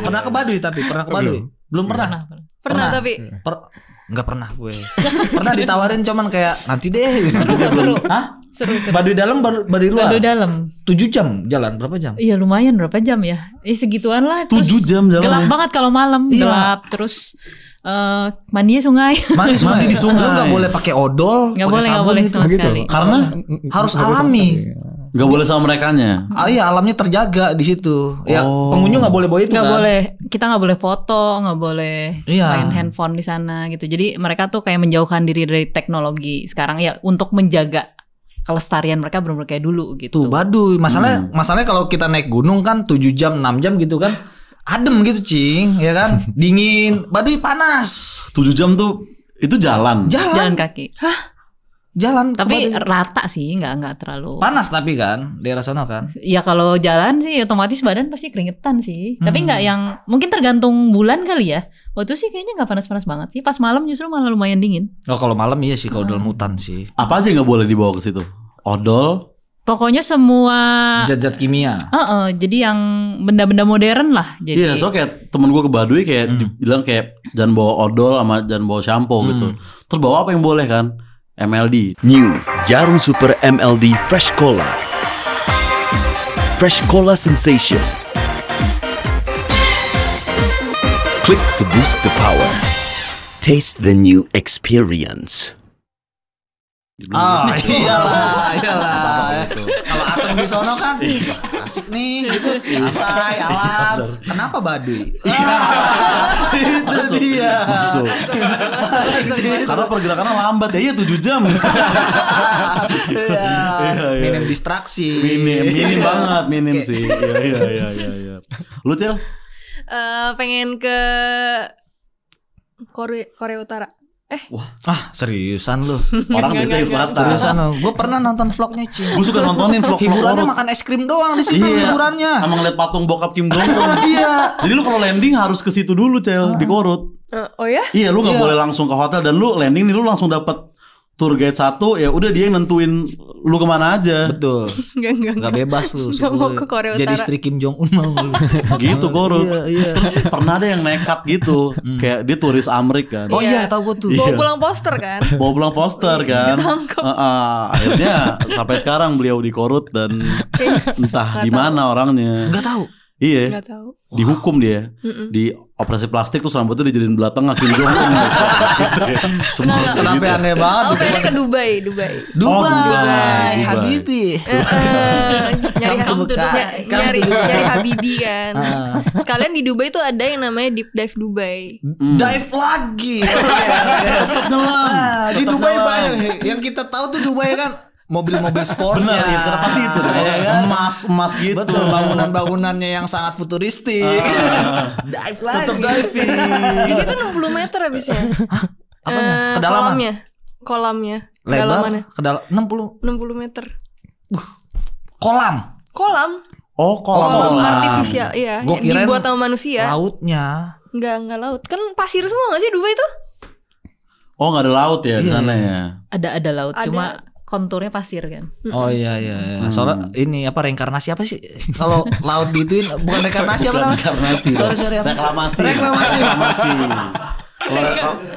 Pernah ke Baduy tapi pernah ke Baduy? Belum pernah. Pernah tapi nggak pernah gue. Pernah ditawarin cuman kayak nanti deh. Seru. Hah? Seru. Baduy dalam Baduy luar. Baduy dalam. 7 jam jalan berapa jam? Iya lumayan berapa jam ya? Segituan lah. 7 jam jalan. Gelap banget kalau malam. Iya. Gelap terus mandinya sungai. Mandi di sungai. Lu nggak boleh pakai odol. Nggak boleh sama sekali. Karena harus alami. nggak boleh sama merekanya. Iya alamnya terjaga di situ. Ya pengunjung nggak boleh bawa itu. Nggak kan? boleh. Kita nggak boleh foto, nggak boleh main handphone di sana gitu. Jadi mereka tuh kayak menjauhkan diri dari teknologi sekarang ya untuk menjaga kelestarian mereka benar-benar kayak dulu gitu. Tuh Baduy. Masalahnya kalau kita naik gunung kan 7 jam 6 jam gitu kan. adem gitu cing, ya kan? Dingin, Baduy panas. 7 jam tuh itu jalan. Jalan kaki. Jalan. Tapi rata sih, nggak terlalu panas tapi kan daerah sana kan. Ya kalau jalan sih otomatis badan pasti keringetan sih. Tapi nggak yang mungkin tergantung bulan kali ya. Waktu sih kayaknya nggak panas-panas banget sih. Pas malam justru malah lumayan dingin. Oh kalau malam iya sih kalau dalam hutan sih. Apa aja nggak boleh dibawa ke situ? Odol. Pokoknya semua Zat-zat kimia. Jadi yang benda-benda modern lah. Jadi Iya, so kayak temen gue ke Baduy kayak dibilang kayak jangan bawa odol sama jangan bawa shampoo gitu. Terus bawa apa yang boleh kan? MLD. New Jarum Super MLD Fresh Cola. Fresh Cola Sensation. Click to boost the power. Taste the new experience. Iyalah. Kalau asam di sono kan asik nih gitu, santai, alam. Kenapa Baduy? Itu dia. Masuk. Karena pergerakannya lambat ya, 7 jam. Minim distraksi. Minim banget, minim sih. Iya. Lu Cil? Pengen ke Korea Utara. Seriusan lu. Orang biasanya ke selatan. Seriusan lu. Gue pernah nonton vlognya Cing. Gue suka nontonin vlog. Hiburannya makan es krim doang di situ hiburannya. Sama ngeliat patung bokap Kim Jong Un. Iya. Jadi lu kalau landing harus ke situ dulu Cel, di Korut. Oh ya? Iya, lu nggak boleh langsung ke hotel dan lu landing nih lu langsung dapat tour guide satu, ya udah dia yang nentuin lu kemana aja. Betul. Enggak bebas lu. Nggak mau ke Korea Utara. Jadi istri Kim Jong Un mau lu. Gitu Korut. Iya. Terus pernah ada yang nekat gitu, kayak dia turis Amrik kan. Oh iya, tahu gue tuh. Bawa pulang poster kan? Bawa pulang poster kan. Ditangkap. Akhirnya sampai sekarang beliau di Korut dan entah di mana orangnya. Enggak tahu. Iya. Nggak tahu. Dihukum dia. Di operasi plastik tuh rambutnya dijadiin belah tengah Kim Jong Un. Semua kayak Kenapa gitu. aneh banget? Aku pengen ke Dubai. Dubai. Habibi. Nyari Habibi kan. Sekalian di Dubai tuh ada yang namanya deep dive Dubai. Dive lagi. Di Dubai banyak. Yang kita tahu tuh Dubai kan mobil-mobil sportnya. Benar, itu pasti itu. Emas gitu. Betul, bangunan-bangunannya yang sangat futuristik. Dive lagi. Tetap diving. Di situ 60 meter habisnya. Apanya? Kedalaman? Kolamnya. Lebar? Kedalamannya. 60 meter. kolam. Oh, Kolam artifisial, iya. Gua Yang kirain dibuat sama manusia. Lautnya. Enggak laut. Kan pasir semua gak sih Dubai tuh? Oh, nggak ada laut ya di sana ya. ada laut, Ada. cuma konturnya pasir kan. Oh iya. Soalnya ini apa reinkarnasi apa sih? Kalau laut gituin bukan reinkarnasi apa namanya? Reinkarnasi. Sorry apa? Reklamasi.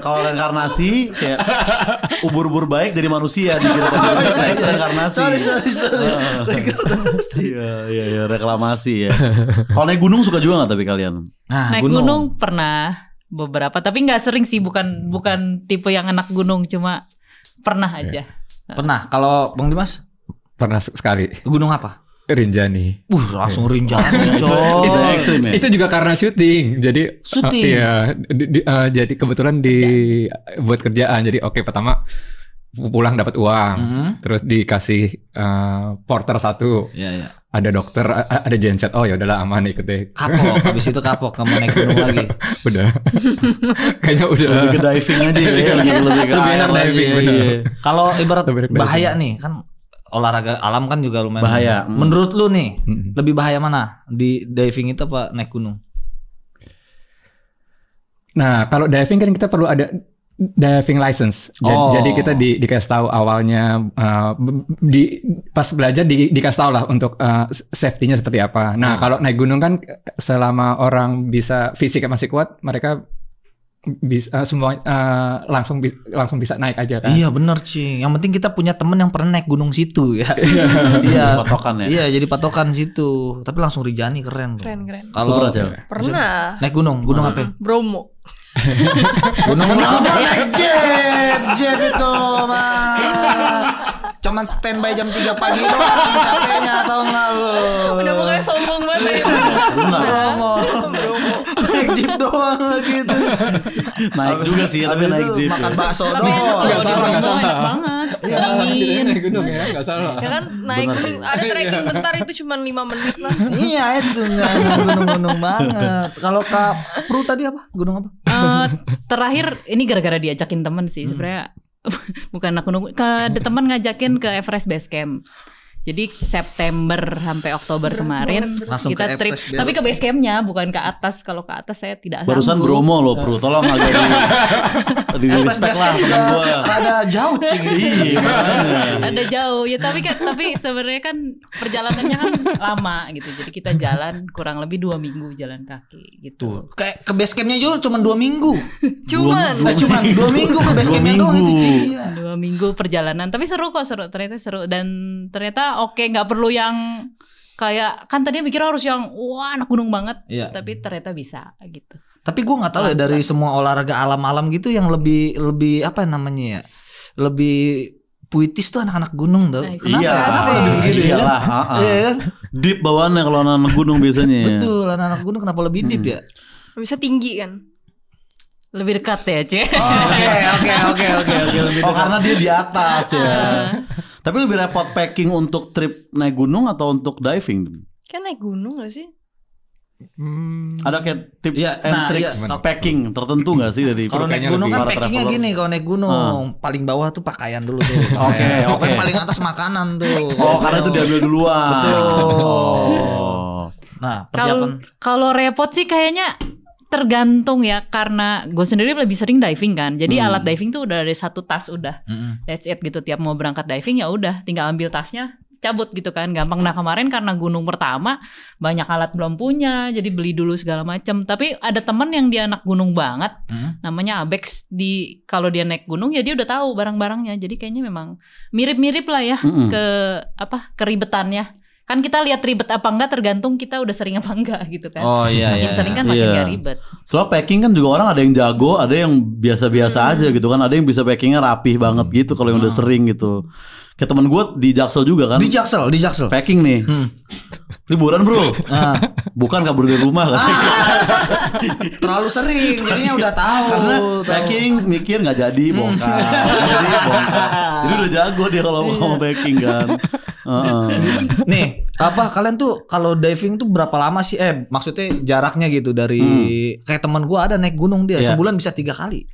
Kalau reinkarnasi kayak ubur-ubur baik dari manusia dikira itu reinkarnasi. Sorry. Iya, reklamasi ya. Kalau naik gunung suka juga nggak tapi kalian? Nah, Naik gunung pernah beberapa, tapi nggak sering sih, bukan tipe yang anak gunung, cuma pernah aja. Pernah. Kalau Bang Dimas? Pernah sekali. Gunung apa? Rinjani. Langsung Rinjani, coy. Itu ekstrim ya. Itu juga karena syuting. Jadi Syuting? iya, jadi kebetulan buat kerjaan. Jadi oke, pertama pulang dapat uang, terus dikasih porter satu. Iya. Ada dokter, ada genset. Oh ya udahlah aman, ikut deh. Kapok. Habis itu kapok kamu naik gunung lagi. Udah. Kayaknya udah. Lebih ke diving aja ya, lebih ke Lebih enak air diving, aja, bener. iya. Kalau ibarat Lebih enak bahaya nih kan olahraga alam kan juga lumayan Bahaya. Menurut lu nih lebih bahaya mana? Di diving itu apa naik gunung? Nah, kalau diving kan kita perlu ada diving license. Jadi kita dikasih tahu awalnya pas belajar dikasih tahu lah untuk safety-nya seperti apa. Nah, kalau naik gunung kan selama orang bisa fisiknya masih kuat, mereka bisa semua langsung bisa naik aja kan. Iya bener Cing. Yang penting kita punya temen yang pernah naik gunung situ ya. Iya. Patokan ya. Iya jadi patokan situ. Tapi langsung Rinjani keren. Keren. Kalau Pernah. naik gunung apa? Bromo. Gunung naik Jeb itu mah. Cuman standby jam 3 pagi doang capeknya, tau gak lu? Udah pokoknya sombong banget ya. Bromo. Naik jeep doang gitu. Naik juga sih, tapi naik jeep. Makan ya. bakso Tapi doang. enak loh, di salah, Bromo nggak salah. enak banget. Dingin. Naik gunung ya, nggak salah. Ya kan naik gunung ada trekking bentar itu cuma 5 menit lah. Iya itu gunung-gunung banget. Kalau Kak Pru tadi apa? Gunung apa? Terakhir ini gara-gara diajakin temen sih sebenarnya. Bukan aku nunggu, temen ngajakin ke Everest Base Camp. Jadi September sampai Oktober kemarin Langsung kita ke trip, Everest tapi ke base campnya bukan ke atas. Kalau ke atas saya tidak Barusan sanggup. Bromo loh, Bro. Tolong agak di respect lah temen gue. Ada jauh cing. Iya, makanya. Ada jauh ya, tapi sebenarnya kan perjalanannya kan lama gitu. Jadi kita jalan kurang lebih 2 minggu jalan kaki gitu. Kayak ke base campnya juga cuma 2 minggu. Cuman Cuma 2 minggu ke base campnya doang itu cing. 2 minggu perjalanan, tapi seru kok, ternyata seru dan ternyata oke, nggak perlu yang kayak kan tadinya mikir harus yang wah anak gunung banget, tapi ternyata bisa gitu. Tapi gue nggak tahu ya dari semua olahraga alam-alam gitu yang lebih apa namanya ya, lebih puitis tuh anak-anak gunung tuh. Iya, Gitu ya? iyalah. Iya. Deep bawaannya kalau anak gunung biasanya. Betul, anak-anak gunung kenapa lebih deep ya? bisa tinggi kan. Lebih dekat ya, Cek. Oke. Oh, karena dia di atas ya. Tapi lebih repot packing untuk trip naik gunung atau untuk diving? Kan naik gunung gak sih? Ada kayak tips Iya, and nah, tricks iya. packing tertentu gak sih dari Kalau naik gunung kan para packingnya traveler? gini, kalau naik gunung paling bawah tuh pakaian dulu tuh. Oke. Pokoknya paling atas makanan tuh. Oh, karena itu diambil duluan. Betul. Oh. Nah, persiapan. Kalau repot sih kayaknya tergantung ya, karena gue sendiri lebih sering diving kan. Jadi alat diving tuh udah ada satu tas udah. That's it gitu. Tiap mau berangkat diving ya udah tinggal ambil tasnya, cabut gitu kan, gampang. Nah kemarin karena gunung pertama banyak alat belum punya, jadi beli dulu segala macam. Tapi ada teman yang dia anak gunung banget, namanya Abex. Kalau dia naik gunung ya dia udah tahu barang-barangnya. Jadi kayaknya memang mirip-mirip lah ya ke keribetannya. Kan kita lihat ribet apa enggak tergantung kita udah sering apa enggak gitu kan. Oh iya. Makin sering kan makin gak ribet. Soalnya packing kan juga orang ada yang jago, ada yang biasa-biasa aja gitu kan. Ada yang bisa packingnya rapih banget gitu kalau yang udah sering gitu. Kayak temen gue di Jaksel juga kan. Di Jaksel. Packing nih. Liburan bro. Bukan kabur dari rumah katanya. Terlalu sering, jadinya udah tahu. Karena packing mikir nggak jadi bongkar. Jadi udah jago dia kalau mau packing kan. Nih, apa kalian tuh kalau diving tuh berapa lama sih? Maksudnya jaraknya gitu dari kayak teman gua ada naik gunung dia sebulan bisa 3 kali.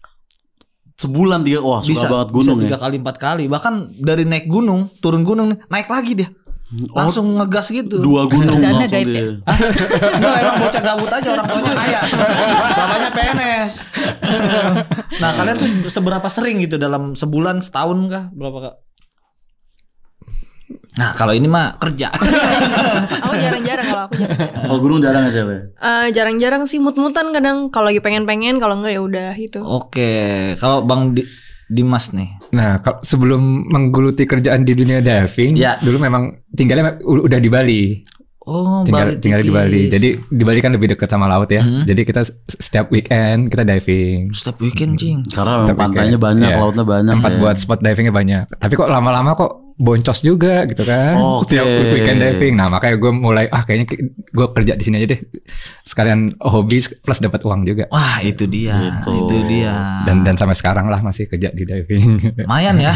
Sebulan 3, wah suka Bisa banget gunung bisa 3 ya. kali 4 kali. Bahkan dari naik gunung, turun gunung nih, naik lagi dia. Langsung ngegas gitu. 2 gunung Kerjaannya langsung gaib ya? dia. Enggak, emang bocah gabut aja, orang tuanya kaya. Bapaknya PNS. Nah, kalian tuh seberapa sering gitu dalam sebulan, setahun kah? Berapa kak? Nah, kalau ini mah kerja. Aku jarang-jarang kalau aku jarang-jarang. Kalau gunung jarang aja le. Jarang-jarang sih mut-mutan kadang, kalau lagi pengen-pengen, kalau enggak ya udah gitu. Oke, kalau Bang Dimas nih. Nah, sebelum menggeluti kerjaan di dunia diving, dulu memang tinggalnya udah di Bali. Oh, tinggal di Bali. Jadi di Bali kan lebih dekat sama laut ya. Jadi kita setiap weekend kita diving. Setiap weekend, cing. Karena memang pantainya banyak, lautnya banyak. Tempat buat spot divingnya banyak. Tapi kok lama-lama kok boncos juga gitu kan. Setiap weekend diving. Nah, makanya gue mulai kayaknya gue kerja di sini aja deh. Sekalian hobi plus dapat uang juga. Wah, itu dia. Gitu. Itu dia. Dan sampai sekarang lah masih kerja di diving. Lumayan ya.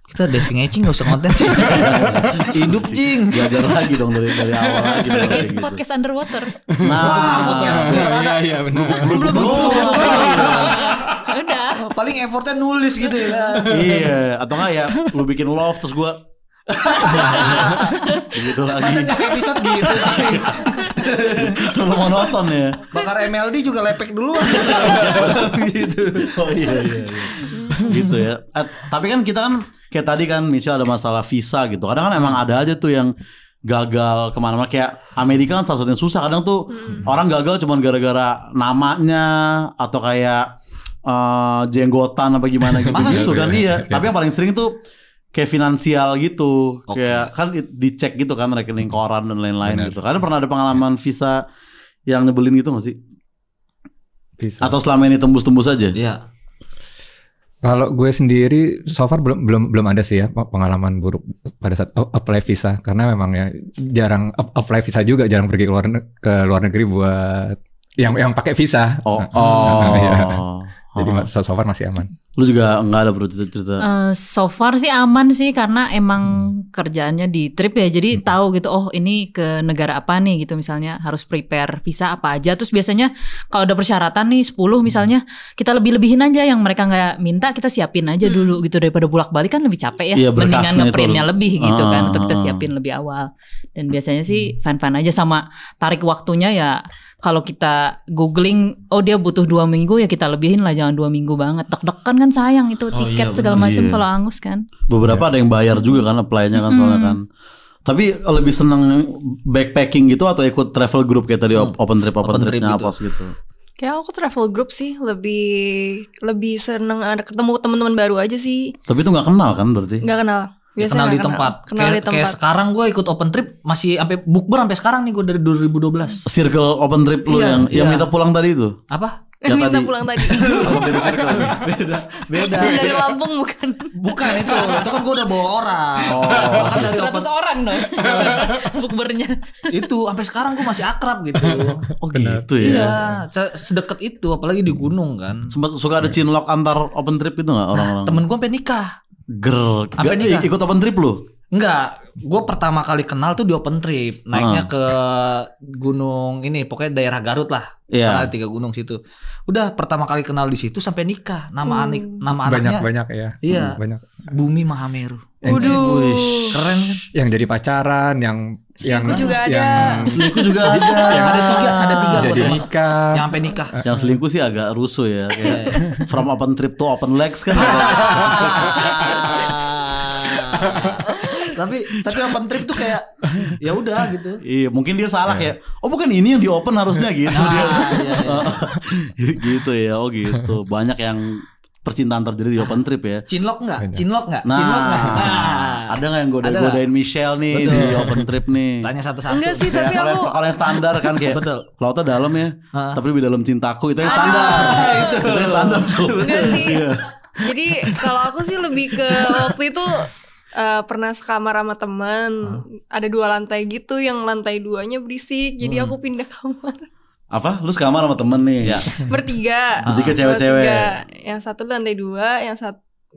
Kita diving aja cing, gak usah konten cing. Hidup cing. Belajar lagi dong dari awal lagi. Bikin podcast underwater. Iya benar. Udah. Paling effortnya nulis gitu ya kan. Iya, atau enggak ya lu bikin love terus gua gitu lagi. Masa tiap episode gitu cing. Terlalu monoton ya. Bakar MLD juga lepek dulu. Gitu. Oh iya. Gitu ya. Tapi kan kita kan kayak tadi kan Michelle ada masalah visa gitu. Kadang kan emang ada aja tuh yang gagal kemana-mana. Kayak Amerika kan salah satu yang susah. Kadang tuh orang gagal cuman gara-gara namanya atau kayak jenggotan apa gimana gitu kan dia. Tapi yang paling sering tuh kayak finansial gitu. Kayak kan dicek gitu kan rekening koran dan lain-lain gitu. Kalian pernah ada pengalaman visa yang nyebelin gitu gak sih? Bisa. Atau selama ini tembus-tembus aja? Iya. Kalau gue sendiri so far belum ada sih ya pengalaman buruk pada saat apply visa, karena memang ya jarang apply visa juga, jarang pergi ke luar negeri buat yang pakai visa. Oh. Iya. Jadi so far masih aman. Lu juga nggak ada bro cerita? So far sih aman sih karena emang kerjaannya di trip ya. Jadi tahu gitu, oh ini ke negara apa nih gitu, misalnya harus prepare visa apa aja. Terus biasanya kalau ada persyaratan nih 10 misalnya, kita lebih-lebihin aja yang mereka nggak minta, kita siapin aja dulu gitu, daripada bolak-balik kan lebih capek ya. Iya, mendingan berkasnya ngeprintnya itu. lebih gitu kan, untuk kita siapin lebih awal. Dan biasanya sih fun-fun aja, sama tarik waktunya ya. Kalau kita googling, oh dia butuh 2 minggu ya kita lebihin lah, jangan 2 minggu banget. Deg-degan kan sayang itu tiket segala macam kalau angus kan. Beberapa ada yang bayar juga kan apply-nya kan soalnya kan. Tapi lebih seneng backpacking gitu atau ikut travel group kayak tadi open tripnya apa gitu? Kayak aku travel group sih, lebih seneng ada ketemu teman-teman baru aja sih. Tapi itu nggak kenal kan berarti? Nggak kenal. Biasanya Kenal di nggak tempat. Kenal di tempat. Kayak sekarang gue ikut open trip masih sampai bukber sampai sekarang nih, gue dari 2012. Circle open trip lu yang minta pulang tadi itu? Apa? Yang minta tadi. pulang tadi. Dari circle. Beda. Dari Lampung bukan. Bukan itu kan gue udah bawa orang. Kan dari 100 orang dong bukbernya. itu sampai sekarang gue masih akrab gitu. Oh gitu ya. Iya, sedekat itu, apalagi di gunung kan. Sempat suka ada chinlock antar open trip itu nggak orang-orang? Temen gue sampai nikah. Gak nikah? ikut open trip lu? Enggak, gue pertama kali kenal tuh di open trip. Naiknya ke gunung ini, pokoknya daerah Garut lah. Iya. Karena ada 3 gunung situ. Udah pertama kali kenal di situ sampai nikah. Nama anaknya Banyak ya. Iya. Banyak. Bumi Mahameru. Waduh. Keren kan? Yang jadi pacaran, yang Selingkuh juga ada. Selingkuh juga ada. Yang ada tiga jadi gua nikah. yang sampai nikah. Yang selingkuh sih agak rusuh ya. Kayak from open trip to open legs kan. tapi open trip tuh kayak ya udah gitu. Iya, mungkin dia salah kayak, oh bukan ini yang di open harusnya gitu dia. Gitu ya, oh gitu. Banyak yang percintaan terjadi di open trip ya. Cinlok nggak? Nah, Cinlok nggak? Ada nggak yang godain Michelle nih di open trip nih? Tanya satu-satu. Enggak sih, tapi Kayak aku kalau yang standar kan kayak Betul. lautnya dalam ya, tapi lebih dalam cintaku itu yang standar. Itu yang standar tuh. enggak sih. Iya. Jadi kalau aku sih lebih ke waktu itu pernah sekamar sama teman. Ada 2 lantai gitu, yang lantai 2-nya berisik. Jadi aku pindah kamar. Apa? Lu sekamar sama temen nih? Ya. Bertiga cewek-cewek. Yang satu lantai 2,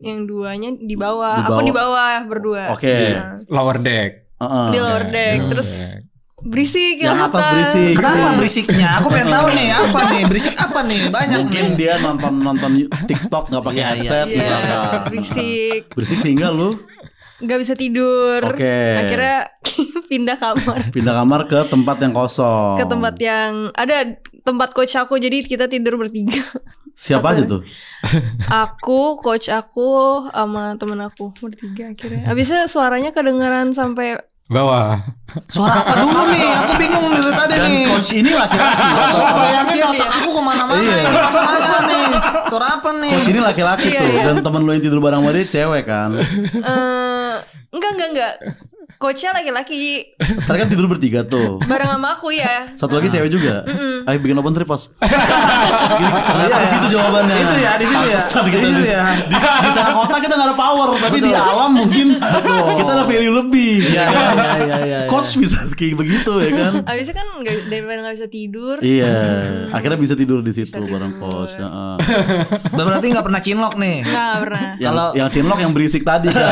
yang 2-nya di bawah. Aku di bawah berdua. Oke. Lower deck. Di lower deck. Terus berisik Yang atas berisik. Kenapa berisiknya? Aku pengen tahu nih apa nih? Berisik apa nih? Banyak Mungkin nih. dia nonton TikTok nggak pakai headset misalkan. berisik. Berisik sehingga lu Gak bisa tidur. Oke. Akhirnya pindah kamar. pindah kamar ke tempat yang kosong. Ke tempat yang ada tempat coach aku, jadi kita tidur bertiga. Siapa aja tuh? Aku, coach aku, sama temen aku bertiga akhirnya. Abisnya suaranya kedengeran sampai Bawah. Suara apa dulu nih? Aku bingung dari tadi Dan nih. coach ini laki-laki. Aku bayangin otak aku kemana-mana ini masalahnya nih. Suara apa nih? Coach ini laki-laki Iya, tuh. iya. Dan temen lu yang tidur bareng sama dia cewek kan. enggak. Coachnya laki-laki Tadi kan tidur bertiga tuh. bareng sama aku ya. Satu lagi cewek juga. Ayo bikin open trip pas. Ternyata di situ jawabannya. Itu ya, di situ ya. Pantesan kita Di situ ya. Di tengah kota kita gak ada power, tapi di alam mungkin kita ada value lebih. Iya. Coach bisa kayak begitu ya kan? Abisnya kan daripada gak bisa tidur. Iya, akhirnya bisa tidur di situ bareng coach. Heeh. Berarti nggak pernah cinlok nih. Nggak pernah. Yang cinlok yang berisik tadi kan.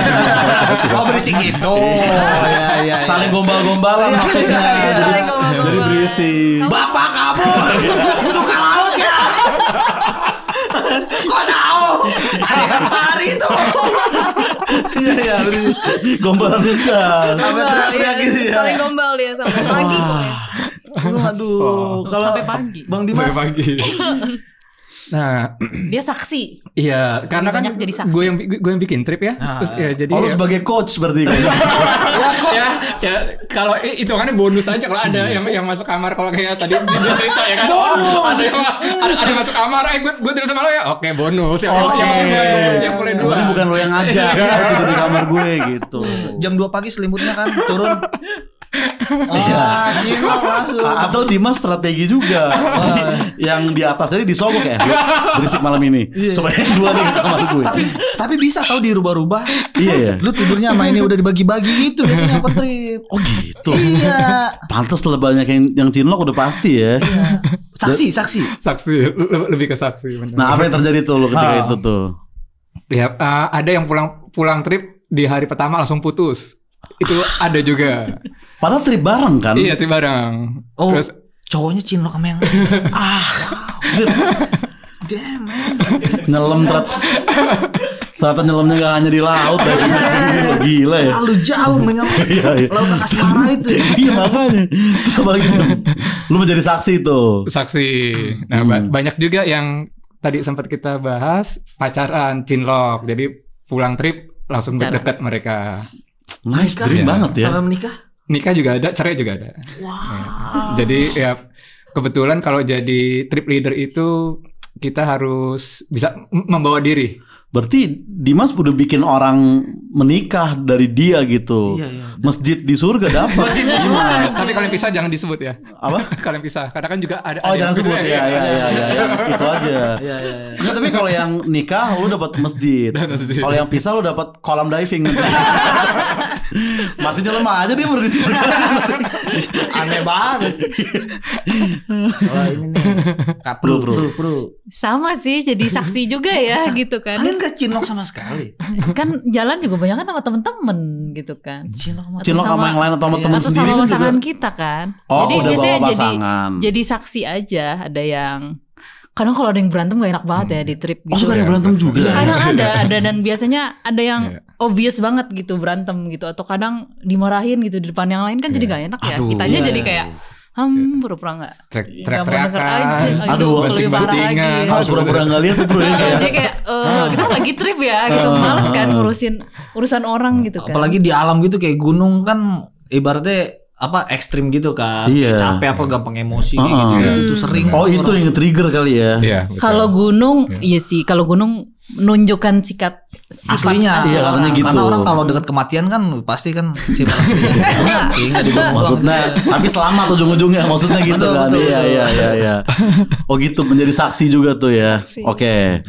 Oh berisik gitu. Iya. Saling gombal-gombalan maksudnya. Iya, saling gombal-gombal. Jadi berisik. Bapak kamu suka laut ya? Kok tahu? Hari itu. Iya. Gombalan juga. Sampai teriak-teriak gitu ya. Saling gombal dia sampai pagi pokoknya. Waduh, kalau Sampai pagi. Bang Dimas Pagi. Nah, Dia saksi. iya, karena kan banyak jadi saksi. gue yang bikin trip ya. Terus ya jadi Oh lu sebagai coach berarti. ya kalau hitungannya bonus aja kalau ada yang masuk kamar, kalau kayak tadi dia cerita ya kan. Bonus. Ada masuk kamar, gue tidur sama lo ya. Oke, bonus. Yang boleh dua. Berarti bukan lo yang ngajak. Tidur di kamar gue gitu. jam 2 pagi selimutnya kan turun. Cinlok langsung. Atau Dimas strategi juga. Yang di atas tadi disogok ya. Berisik malam ini. Supaya yang dua nih ke kamar gue. Tapi bisa tahu dirubah-rubah. Iya ya. Lu tidurnya sama ini udah dibagi-bagi gitu biasanya open trip. Oh gitu. Iya. Pantes lah banyak yang cinlok udah pasti ya. Saksi, lebih ke saksi. Bener. Nah, apa yang terjadi tuh lu ketika itu tuh? Ya, ada yang pulang trip di hari pertama langsung putus. Itu ada juga. Padahal trip bareng kan? Iya, trip bareng. Oh, Terus cowoknya cinlok sama yang damn man. Nyelam ternyata nyelamnya gak hanya di laut ya. Gila ya. Terlalu jauh dengan laut Asmara itu. Iya makanya. Terus apa lagi? Lu menjadi saksi tuh. Saksi. Nah, banyak juga yang tadi sempat kita bahas pacaran, cinlok. Jadi pulang trip langsung dekat mereka. Nice dream banget ya. Sampai menikah? Nikah juga ada, cerai juga ada. Wow. Jadi ya kebetulan kalau jadi trip leader itu kita harus bisa membawa diri. Berarti Dimas udah bikin orang menikah dari dia gitu. Iya. Masjid di surga dapat. Masjid di surga. Tapi kalian pisah jangan disebut ya. Apa? Kalian pisah. Karena kan juga ada. Oh jangan sebut ya. Itu aja. Iya. Enggak, tapi kalau yang nikah lu dapat masjid. Kalau yang pisah lu dapat kolam diving. Masih nyelam aja dia baru di sini. Aneh banget. Wah ini nih. Kapru. Sama sih, jadi saksi juga ya gitu kan. Kalian gak cinlok sama sekali. Kan jalan juga banyak kan sama temen-temen gitu kan. Cinlok sama yang lain atau sama temen atau sendiri sama kan pasangan juga. kita kan. Oh, jadi udah biasanya bawa pasangan. jadi saksi aja. Ada yang kadang kalau ada yang berantem gak enak banget ya di trip gitu. Oh suka ada berantem juga. Kadang ada dan biasanya ada yang obvious banget gitu berantem gitu, atau kadang dimarahin gitu di depan yang lain kan jadi gak enak ya. Kitanya jadi kayak pura-pura gak teriak-teriakan. Aduh, lebih parah lagi. Harus pura-pura gak lihat tuh bro ya. Jadi kayak kita lagi trip ya gitu, males kan ngurusin urusan orang gitu kan. Apalagi di alam gitu kayak gunung kan ibaratnya ekstrim gitu kan. Iya. Capek gampang emosi gitu. Itu sering. Oh itu yang trigger kali ya. Iya. Kalau gunung iya sih, kalau gunung menunjukkan sikap aslinya. Iya, katanya gitu. Karena orang kalau dekat kematian kan pasti kan sifat aslinya. Sih enggak dibunuh. Maksudnya tapi selamat ujung-ujungnya maksudnya gitu kan. Iya. Oh gitu, menjadi saksi juga tuh ya. Oke.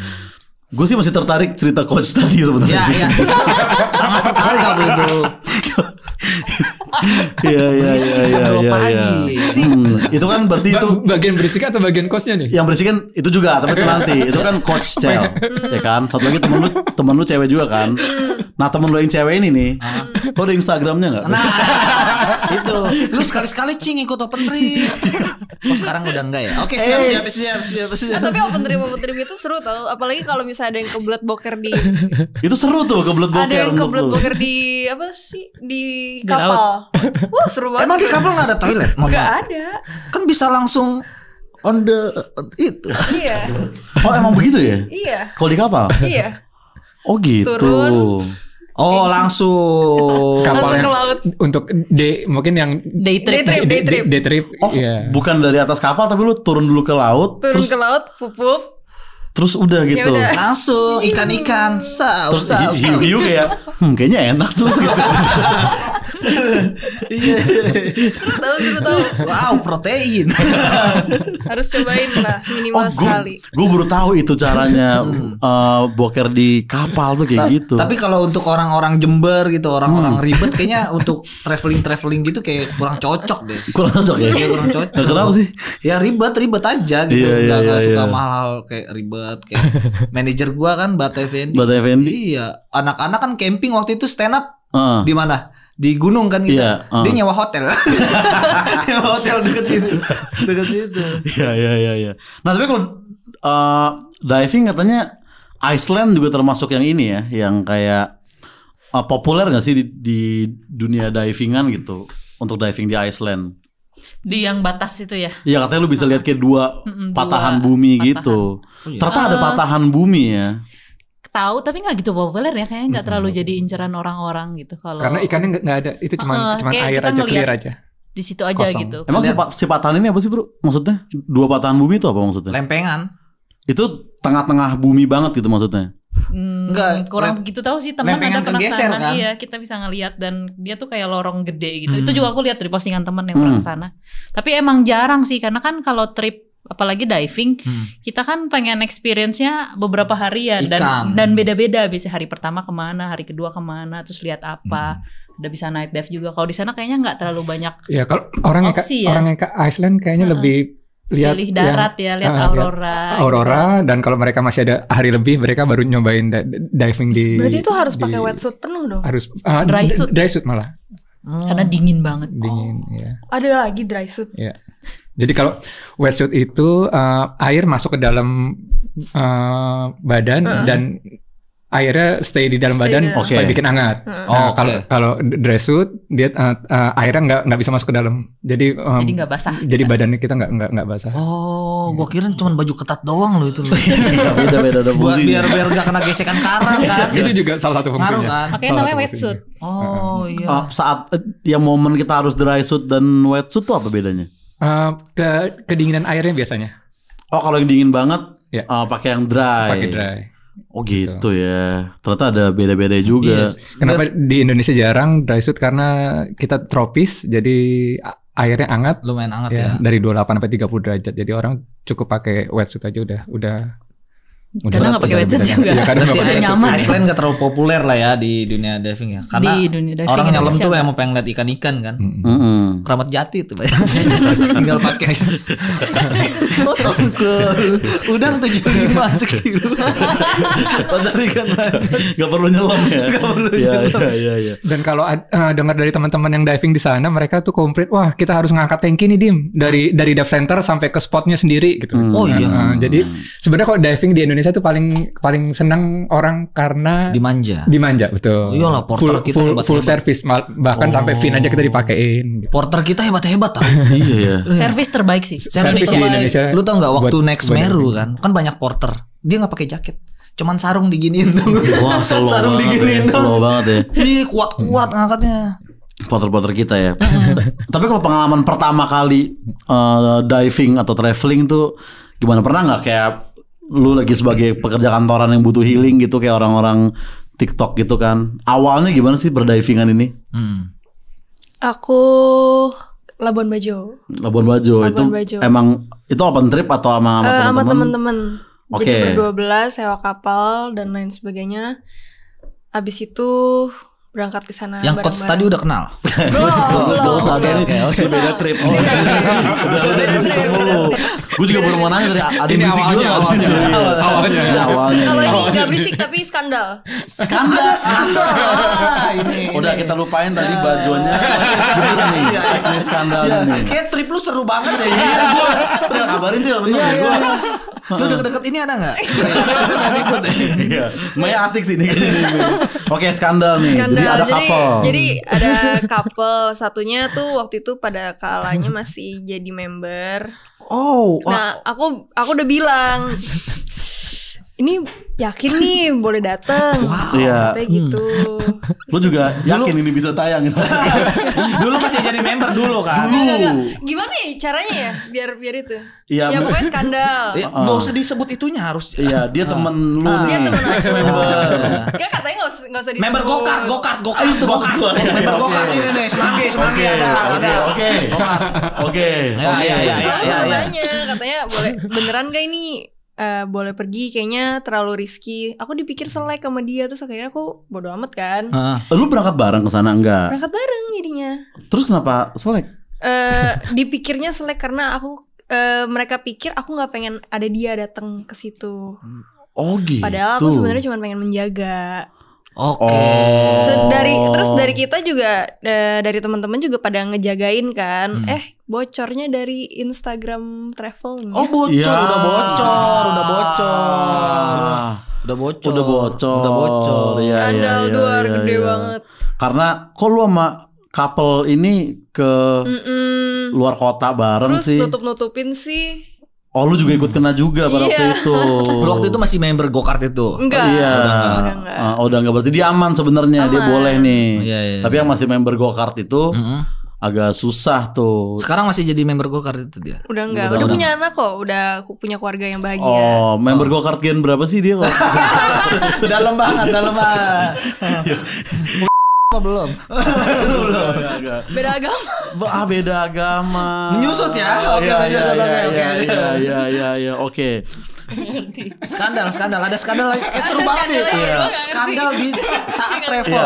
Gue sih masih tertarik cerita coach tadi sebenarnya. Iya. Sangat tertarik kalau itu. Iya. Itu kan berarti itu bagian berisik atau bagian coachnya nih? yang berisik kan itu juga, tapi itu nanti. Itu kan coach Cel, ya kan. Satu lagi temen lu cewek juga kan. Nah temen lu yang cewek ini nih, lu ada Instagramnya nggak? Nah itu lu sekali-sekali ikut open trip. Oh sekarang udah enggak ya? Oke siap. Tapi open trip itu seru tau. Apalagi kalau misalnya ada yang kebelet boker di. Itu seru tuh kebelet boker. Ada yang kebelet boker di apa sih di kapal. Wah seru banget. Emang di kapal nggak ada toilet? Nggak ada. Kan bisa langsung on the itu. Iya. Oh emang begitu ya? Iya. Kalau di kapal? Iya. Oh gitu. Turun. Oh langsung Langsung ke laut. Untuk mungkin yang day trip. day trip. Oh bukan dari atas kapal tapi lu turun dulu ke laut. Turun ke laut, pup. Terus udah gitu. Udah. langsung ikan-ikan Terus hiu kayak kayaknya enak tuh gitu. Seru tahu. Wow protein. Harus cobain lah minimal sekali. Gue baru tahu itu caranya boker di kapal tuh kayak gitu. Tapi kalau untuk orang-orang Jember gitu, orang-orang ribet kayaknya untuk traveling gitu kayak kurang cocok deh. Kurang cocok ya? Iya kurang cocok. Kenapa sih? Ya ribet aja gitu. Gak suka mahal kayak ribet. Kayak manajer gua kan Bata Effendi. Iya, anak-anak kan camping waktu itu stand up di mana? Di gunung kan kita. Dia nyewa hotel. Nyewa hotel deket situ. Iya. Nah, tapi kalau diving katanya Iceland juga termasuk yang ini ya, yang kayak populer enggak sih di dunia divingan gitu, untuk diving di Iceland? Di yang batas itu ya. Iya katanya lu bisa lihat kayak dua patahan bumi gitu. Ternyata ada patahan bumi ya. Tahu tapi nggak gitu populer ya, kayaknya nggak terlalu jadi inceran orang-orang gitu. Kalau karena ikannya nggak ada, itu cuma air aja, clear aja. Di situ aja kosong. Gitu. Emang si patahan ini apa sih bro? Maksudnya dua patahan bumi itu apa maksudnya? Lempengan. Itu tengah-tengah bumi banget gitu maksudnya? Enggak, kurang begitu tahu sih, teman ada pernah kesana kan? Iya kita bisa ngelihat, dan dia tuh kayak lorong gede gitu. Itu juga aku lihat dari postingan teman yang pernah kesana. Tapi emang jarang sih, karena kan kalau trip apalagi diving kita kan pengen experience-nya beberapa hari ya, dan beda-beda. Biasanya hari pertama kemana, hari kedua kemana, terus lihat apa. Udah bisa night dive juga. Kalau di sana kayaknya nggak terlalu banyak. Ya kalau orang yang ke Iceland kayaknya lebih pilih darat ya, lihat aurora. Aurora dan kalau mereka masih ada hari lebih mereka baru nyobain diving di. Berarti itu harus pakai wetsuit penuh dong. Harus Dry suit malah. Karena dingin banget. Dingin, ya. Ada lagi dry suit. Ya. Jadi kalau wetsuit itu air masuk ke dalam badan dan airnya stay di dalam badan supaya bikin hangat. Kalau dry suit dia airnya nggak bisa masuk ke dalam. Jadi nggak basah. Jadi badannya kita nggak basah. Oh, gua kira cuma baju ketat doang loh itu. Beda-beda ada Buat fungsinya. biar nggak kena gesekan karang kan. Itu juga salah satu fungsinya. Ngaruh kan? Makanya namanya wetsuit. Oh iya. Saat yang momen kita harus dry suit dan wetsuit tuh apa bedanya? Kedinginan airnya biasanya. Oh kalau yang dingin banget Ya. pakai yang dry. Pakai dry. Oh gitu ya. Ternyata ada beda-beda juga. Kenapa di Indonesia jarang dry suit? Karena kita tropis, jadi airnya hangat. Lumayan hangat ya. Dari 28 sampai 30 derajat. Jadi orang cukup pakai wetsuit aja udah. Karena nggak pakai wetsuit juga. Ya, karena Berarti udah nyaman. Iceland nggak terlalu populer lah ya di dunia diving ya. Karena Di dunia diving orang nyelam Indonesia tuh nggak. emang pengen lihat ikan-ikan kan. Keramat Jati tuh. Tinggal pakai. Potong ke udang 75 sekilo. Pasar ikan Gak perlu nyelam ya. Iya. Dan kalau dengar dari teman-teman yang diving di sana, mereka tuh komplit, wah kita harus ngangkat tanki nih Dim, dari dive center sampai ke spotnya sendiri gitu. Oh iya. Jadi sebenarnya kalau diving di Indonesia tuh paling senang orang karena dimanja betul. Oh, iyalah, porter kita full hebat-hebat. service bahkan sampai fin aja kita dipakein. Gitu. Porter kita hebat-hebat tau. Iya ya. Servis terbaik sih. Servis di Indonesia. Lu tau nggak waktu buat- naik buat Semeru diving. kan banyak porter. Dia nggak pakai jaket. Cuman sarung diginiin tuh. Wah slow Sarung banget diginiin ya. Slow banget ya. Ih kuat-kuat ngangkatnya. Potter-potter kita ya. Tapi kalau pengalaman pertama kali diving atau traveling tuh gimana? Pernah nggak kayak lu lagi sebagai pekerja kantoran yang butuh healing gitu kayak orang-orang TikTok gitu kan? Awalnya gimana sih berdivingan ini? Aku Labuan Bajo. Labuan Bajo itu Bajo. emang itu open trip atau sama Sama teman-teman? teman-teman. Jadi Oke. berdua belas sewa kapal dan lain sebagainya. Abis itu berangkat ke sana Yang coach tadi udah kenal. belum. Oke. Beda trip. Udah di situ mulu. Gue juga baru mau nanya dari ada Ini musik juga awalnya, nggak di situ? awalnya. Iya, awalnya. Kalau ini nggak berisik tapi skandal. Skandal. Ini. Udah kita lupain tadi bajuannya. Gimana nih? Ini skandal nih. Kayak trip lu seru banget deh. Cil, kabarin Cil, bener gue. Lu deket-deket ini ada nggak? Ikut deh. Iya, Maya asik sih nih kayaknya. Oke, skandal nih. Skandal. Jadi ada couple. Jadi ada couple. Satunya tuh waktu itu pada kalanya masih jadi member. Oh. Nah, aku udah bilang, ini yakin nih boleh dateng. Iya. Kayak gitu. Lu juga yakin ini bisa tayang? Dulu masih jadi member dulu kan. Enggak. Gimana ya caranya ya biar itu? Iya, Ya pokoknya skandal. Nggak usah disebut itunya harus. Iya, dia temen lu nih. Dia temen aku. Ex-member. Enggak, katanya nggak usah disebut. Member gokart. Itu maksud gua. Member gokart ini nih, semanggi ada. Oke. Aku sempat nanya, katanya boleh beneran gak ini boleh pergi, kayaknya terlalu risky. Aku dipikir selek sama dia, terus akhirnya aku bodo amat kan. Lu berangkat bareng ke sana enggak? Berangkat bareng jadinya. Terus kenapa selek? Dipikirnya selek karena aku mereka pikir aku nggak pengen ada dia datang ke situ. Oh gitu. Padahal aku sebenarnya cuma pengen menjaga. Oke. Terus dari kita juga dari teman-teman juga pada ngejagain kan. Bocornya dari Instagram travelnya. Oh bocor, Ya. udah bocor. Udah bocor. Iya, Skandal iya, luar iya, gede iya. banget. Karena kok lu sama couple ini ke luar kota bareng Terus sih? nutup-nutupin sih. Oh lu juga ikut kena juga pada waktu Iya. itu. Lu waktu itu masih member gokart itu. Enggak. Iya. Udah enggak. Udah enggak, berarti dia aman sebenarnya, dia Aman. boleh nih. Iya. Tapi yang masih member go-kart itu agak susah tuh. Sekarang masih jadi member gokart itu dia. Udah enggak. Udah punya anak kok. Udah punya keluarga yang bahagia. Oh, member go-kart gen berapa sih dia kok? dalam banget. Apa belum? Beda agama. Beda agama. Menyusut ya? Oke, Iya, menyusut. iya, Oke. iya, oke. Skandal ada skandal lagi. Seru banget nih. Skandal di saat travel.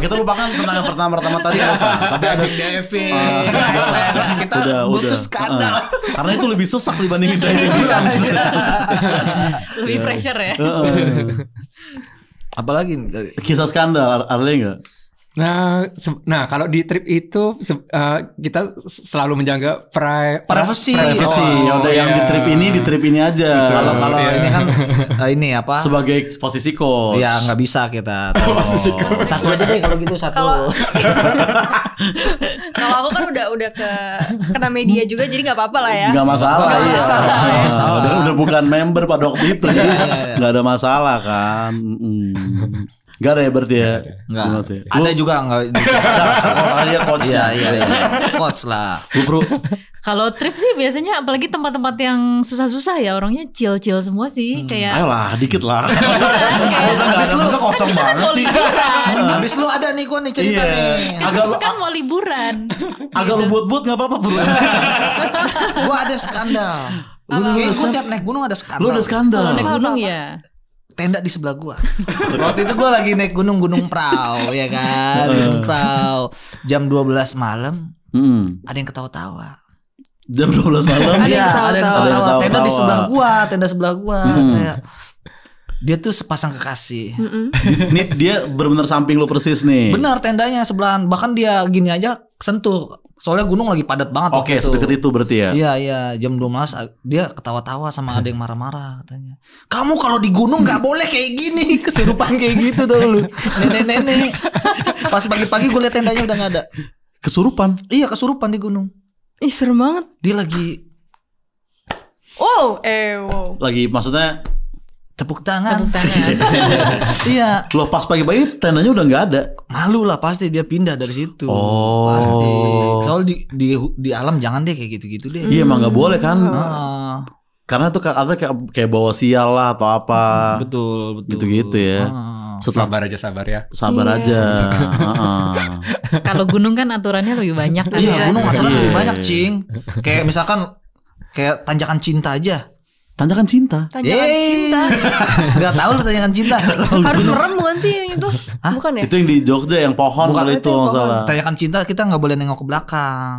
Kita lupakan tentang yang pertama tadi tapi ada Devin. Kita butuh skandal. Karena itu lebih sesak dibandingin diving. Lebih pressure ya. Apalagi Kisah skandal ada enggak? Nah kalau di trip itu kita selalu menjaga privacy. Yang di trip ini aja. Kalau ini kan ini apa? Sebagai posisi coach. Ya nggak bisa kita. Satu aja deh kalau gitu satu. Kalau aku kan udah kena media juga, jadi nggak apa-apa lah ya. Nggak masalah. Nggak masalah. Udah bukan member pada waktu itu, jadi nggak ada masalah kan. Gak ada ya berarti ya? Enggak. Ada juga enggak? Ada coach. Iya. Coach lah. Bro. Kalau trip sih biasanya apalagi tempat-tempat yang susah-susah ya orangnya chill-chill semua sih kayak. Ayolah, dikit lah. Habis lu kosong banget sih. Habis lu ada nih gua nih cerita nih. Agak lu kan mau liburan. Agak lu buat enggak apa-apa, Bro. Gua ada skandal. Kayak gua tiap naik gunung ada skandal. Lu ada skandal. Naik gunung ya. Tenda di sebelah gua. Waktu itu gua lagi naik Gunung Prau ya kan. Gunung Prau. Jam 12 malam. Ada yang ketawa-tawa. Jam 12 malam. Iya, ada yang ketawa-tawa. Tenda sebelah gua. Kayak dia tuh sepasang kekasih. Nih dia benar-benar samping lu persis nih. Benar, tendanya sebelahan. Bahkan dia gini aja sentuh. Soalnya gunung lagi padat banget. Oke, sedekat itu berarti ya. Iya, jam 12 dia ketawa-tawa sama ada yang marah-marah katanya. Kamu kalau di gunung nggak boleh kayak gini, kesurupan kayak gitu tuh lu. Nenek-nenek. Pas pagi-pagi gue liat tendanya udah nggak ada. Kesurupan? Iya, kesurupan di gunung. Ih, serem banget. Dia lagi wow. Lagi maksudnya tepuk tangan. Iya. Loh pas pagi-pagi tendanya udah nggak ada. Malu lah pasti dia pindah dari situ. Pasti. Soalnya di alam jangan deh kayak gitu-gitu deh. Iya emang nggak boleh kan. Karena tuh kayak bawa sial lah atau apa. Betul. Gitu-gitu ya. Sabar ya. Sabar aja. Kalau gunung kan aturannya lebih banyak kan. Iya, gunung aturannya lebih banyak, Cing. Kayak misalkan kayak tanjakan cinta aja. Tanjakan cinta. Cinta. Gak tahu lu tanjakan cinta. Harus merem bukan sih yang itu? Bukan ya? Itu yang di Jogja yang pohon kalau itu nggak salah. Tanjakan cinta kita nggak boleh nengok ke belakang.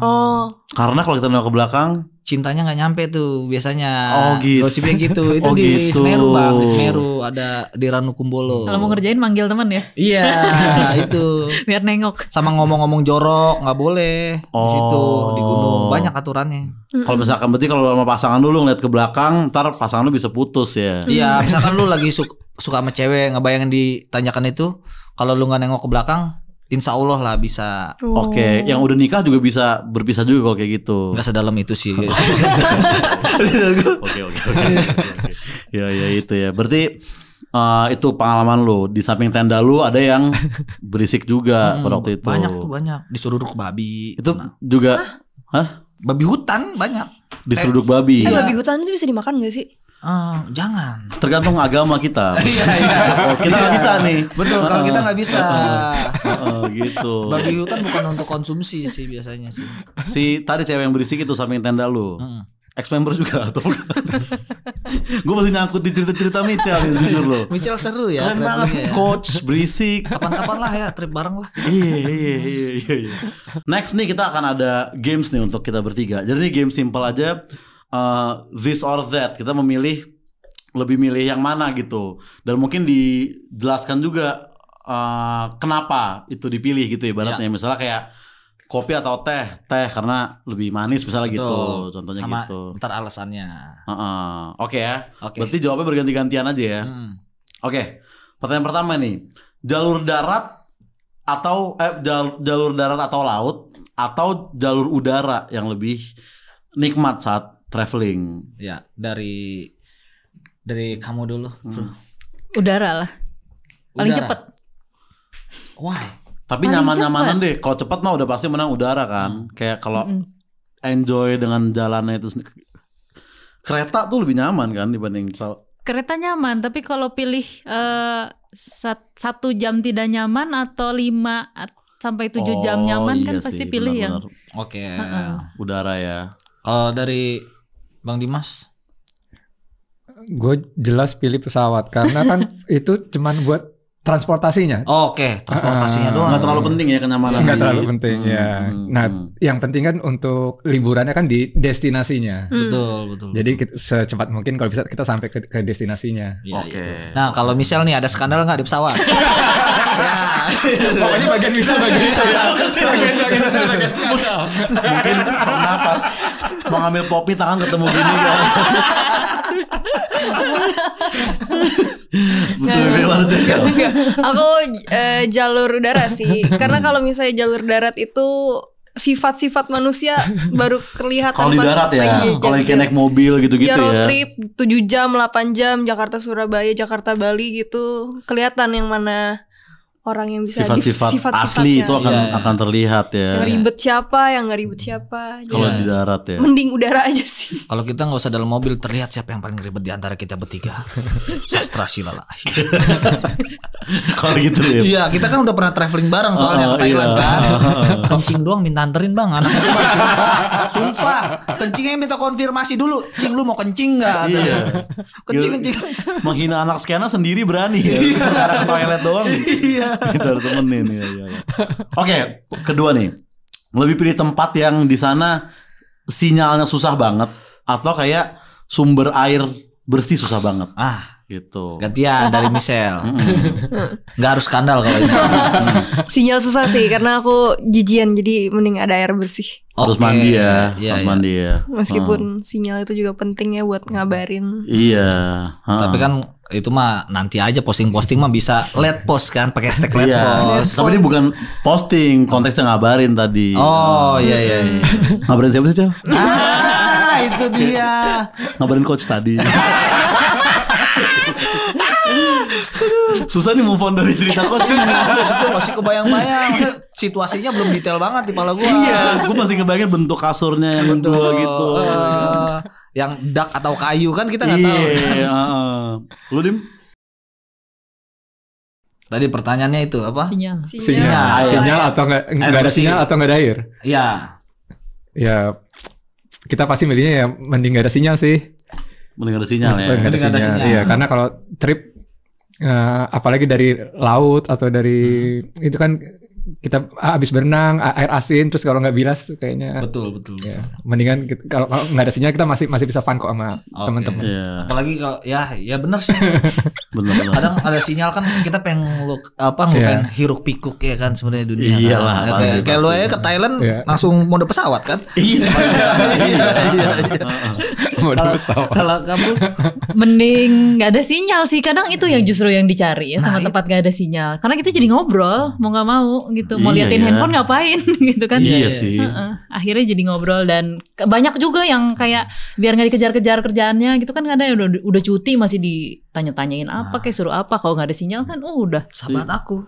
Karena kalau kita nengok ke belakang cintanya nggak nyampe tuh biasanya. Gitu. Gosipnya gitu. Itu di gitu. Semeru bang. Di Semeru ada di Ranukumbolo. Kalau mau ngerjain manggil teman ya. Iya itu. Biar nengok. Sama ngomong-ngomong jorok nggak boleh. Di situ di gunung banyak aturannya. Kalau misalkan berarti kalau sama pasangan lu ngeliat ke belakang, ntar pasangan lu bisa putus ya. Iya, misalkan lu lagi suka sama cewek, ngebayangin di tanjakan itu, kalau lu nggak nengok ke belakang, insya Allah lah bisa. Oke, yang udah nikah juga bisa berpisah juga kalau kayak gitu. Nggak sedalam itu sih. Oke. Ya itu ya. Berarti itu pengalaman lu. Di samping tenda lu ada yang berisik juga pada waktu itu. Banyak. Diseruduk babi. Itu juga. Hah? Babi hutan banyak. Diseruduk babi. Babi hutan itu bisa dimakan gak sih? Jangan. Tergantung agama kita. Kita nggak bisa nih. Betul. Kalau kita nggak bisa. Gitu. Babi hutan bukan untuk konsumsi sih biasanya sih. Si tadi cewek yang berisik itu samping tenda lu. Ex-member juga atau bukan? Gue masih nyangkut di cerita-cerita Michel jujur lo. Michel seru ya. Keren banget ya. Coach berisik. Kapan-kapan lah ya trip bareng lah. Iya. Next nih kita akan ada games nih untuk kita bertiga. Jadi ini game simple aja. This or that. Kita lebih milih yang mana gitu. Dan mungkin dijelaskan juga kenapa itu dipilih gitu ibaratnya. Misalnya kayak kopi atau teh karena lebih manis misalnya gitu. Contohnya sama gitu. Ntar alasannya. Oke ya. Oke. Berarti jawabnya berganti-gantian aja ya. Oke. Pertanyaan pertama nih. Jalur darat atau laut atau jalur udara yang lebih nikmat saat traveling? Ya, dari kamu dulu. Udara lah. Paling cepet. Why? Tapi nyaman-nyamanan deh. Kalau cepat mah udah pasti menang udara kan. Kayak kalau enjoy dengan jalannya itu sendiri. Kereta tuh lebih nyaman kan dibanding pesawat. Kereta nyaman, tapi kalau pilih 1 jam tidak nyaman atau 5 sampai 7 jam nyaman kan pasti sih, pilih benar-benar. yang Oke. Udara ya. Kalau dari Bang Dimas? Gue jelas pilih pesawat karena kan itu cuman buat transportasinya. Oke, transportasinya doang. Nggak terlalu penting ya kenyamanan. Nggak terlalu penting ya. Nah, yang penting kan untuk liburannya kan di destinasinya. Betul. Jadi secepat mungkin kalau bisa kita sampai ke destinasinya. Oke. Nah, kalau misal nih ada skandal nggak di pesawat? Pokoknya bagian misal bagian itu ya. Bagian skandal. Mungkin pernah pas mau ngambil popi tangan ketemu gini kan. Betul, gimana sih? Enggak, aku jalur udara sih. Karena kalau misalnya jalur darat itu sifat-sifat manusia baru kelihatan Kalau di darat ya, kalau kayak naik mobil gitu-gitu ya. Road ya. trip 7 jam, 8 jam, Jakarta Surabaya, Jakarta Bali gitu. Kelihatan yang mana orang yang bisa Sifat-sifat asli itu akan terlihat ya. Yang ribet siapa, yang gak ribet siapa. Kalau di darat ya. Mending udara aja sih. Kalau kita nggak usah dalam mobil, terlihat siapa yang paling ribet di antara kita bertiga. Sastra Silala. Kalau gitu ya. Iya, kita kan udah pernah traveling bareng soalnya ke Thailand kan. Kencing doang minta anterin bang. Anak sumpah, kencingnya minta konfirmasi dulu. Cing, lu mau kencing nggak? Iya. Kencing. Menghina anak skena sendiri berani ya. Ke toilet doang. Iya. Kita harus temenin ya. Oke, kedua nih. Lebih pilih tempat yang di sana sinyalnya susah banget atau kayak sumber air bersih susah banget. Gitu. Gantian dari Michelle. Nggak harus skandal kalau itu. Sinyal susah sih karena aku jijian, jadi mending ada air bersih. Harus mandi ya. Iya, Harus mandi ya. Meskipun sinyal itu juga penting ya buat ngabarin. Iya. Tapi kan itu mah nanti aja posting-posting mah bisa LED post kan, pakai hashtag LED post. Tapi ini bukan posting, konteksnya ngabarin tadi. Oh iya. Ngabarin siapa sih, Cel? Itu dia. Ngabarin coach tadi. Susah nih move on dari cerita coach. Masih kebayang-bayang. Situasinya belum detail banget di kepala gua. Iya, gue masih kebayangin bentuk kasurnya yang dua gitu. Yang dak atau kayu kan kita nggak tahu. Iya. Lu Dim? Tadi pertanyaannya itu apa? Sinyal atau nggak ada sinyal atau nggak ada air? Iya. Ya kita pasti milihnya ya mending nggak ada sinyal sih. Mending ada sinyal ya. Mending ada sinyal. Iya, karena kalau trip apalagi dari laut atau dari itu kan kita habis berenang air asin terus kalau nggak bilas tuh kayaknya betul. Ya, mendingan kalau nggak ada sinyal kita masih bisa fun kok sama teman-teman. Yeah. Apalagi kalau ya benar sih. Benar. Kadang ada sinyal kan kita pengen ngelukain hiruk pikuk ya kan sebenarnya dunia. Iyalah. Kan. Kayak lu aja ke Thailand langsung mode pesawat kan? Iya. Mode pesawat. Kalau kamu mending nggak ada sinyal sih. Kadang itu yang justru yang dicari ya, sama tempat nggak ada sinyal. Karena kita jadi ngobrol mau nggak mau gitu. Mau liatin handphone ngapain gitu kan? Iya sih. Akhirnya jadi ngobrol dan banyak juga yang kayak biar nggak dikejar-kejar kerjaannya gitu kan, kadang udah cuti masih ditanya-tanyain apa kayak suruh apa, kalau nggak ada sinyal kan udah sahabat aku.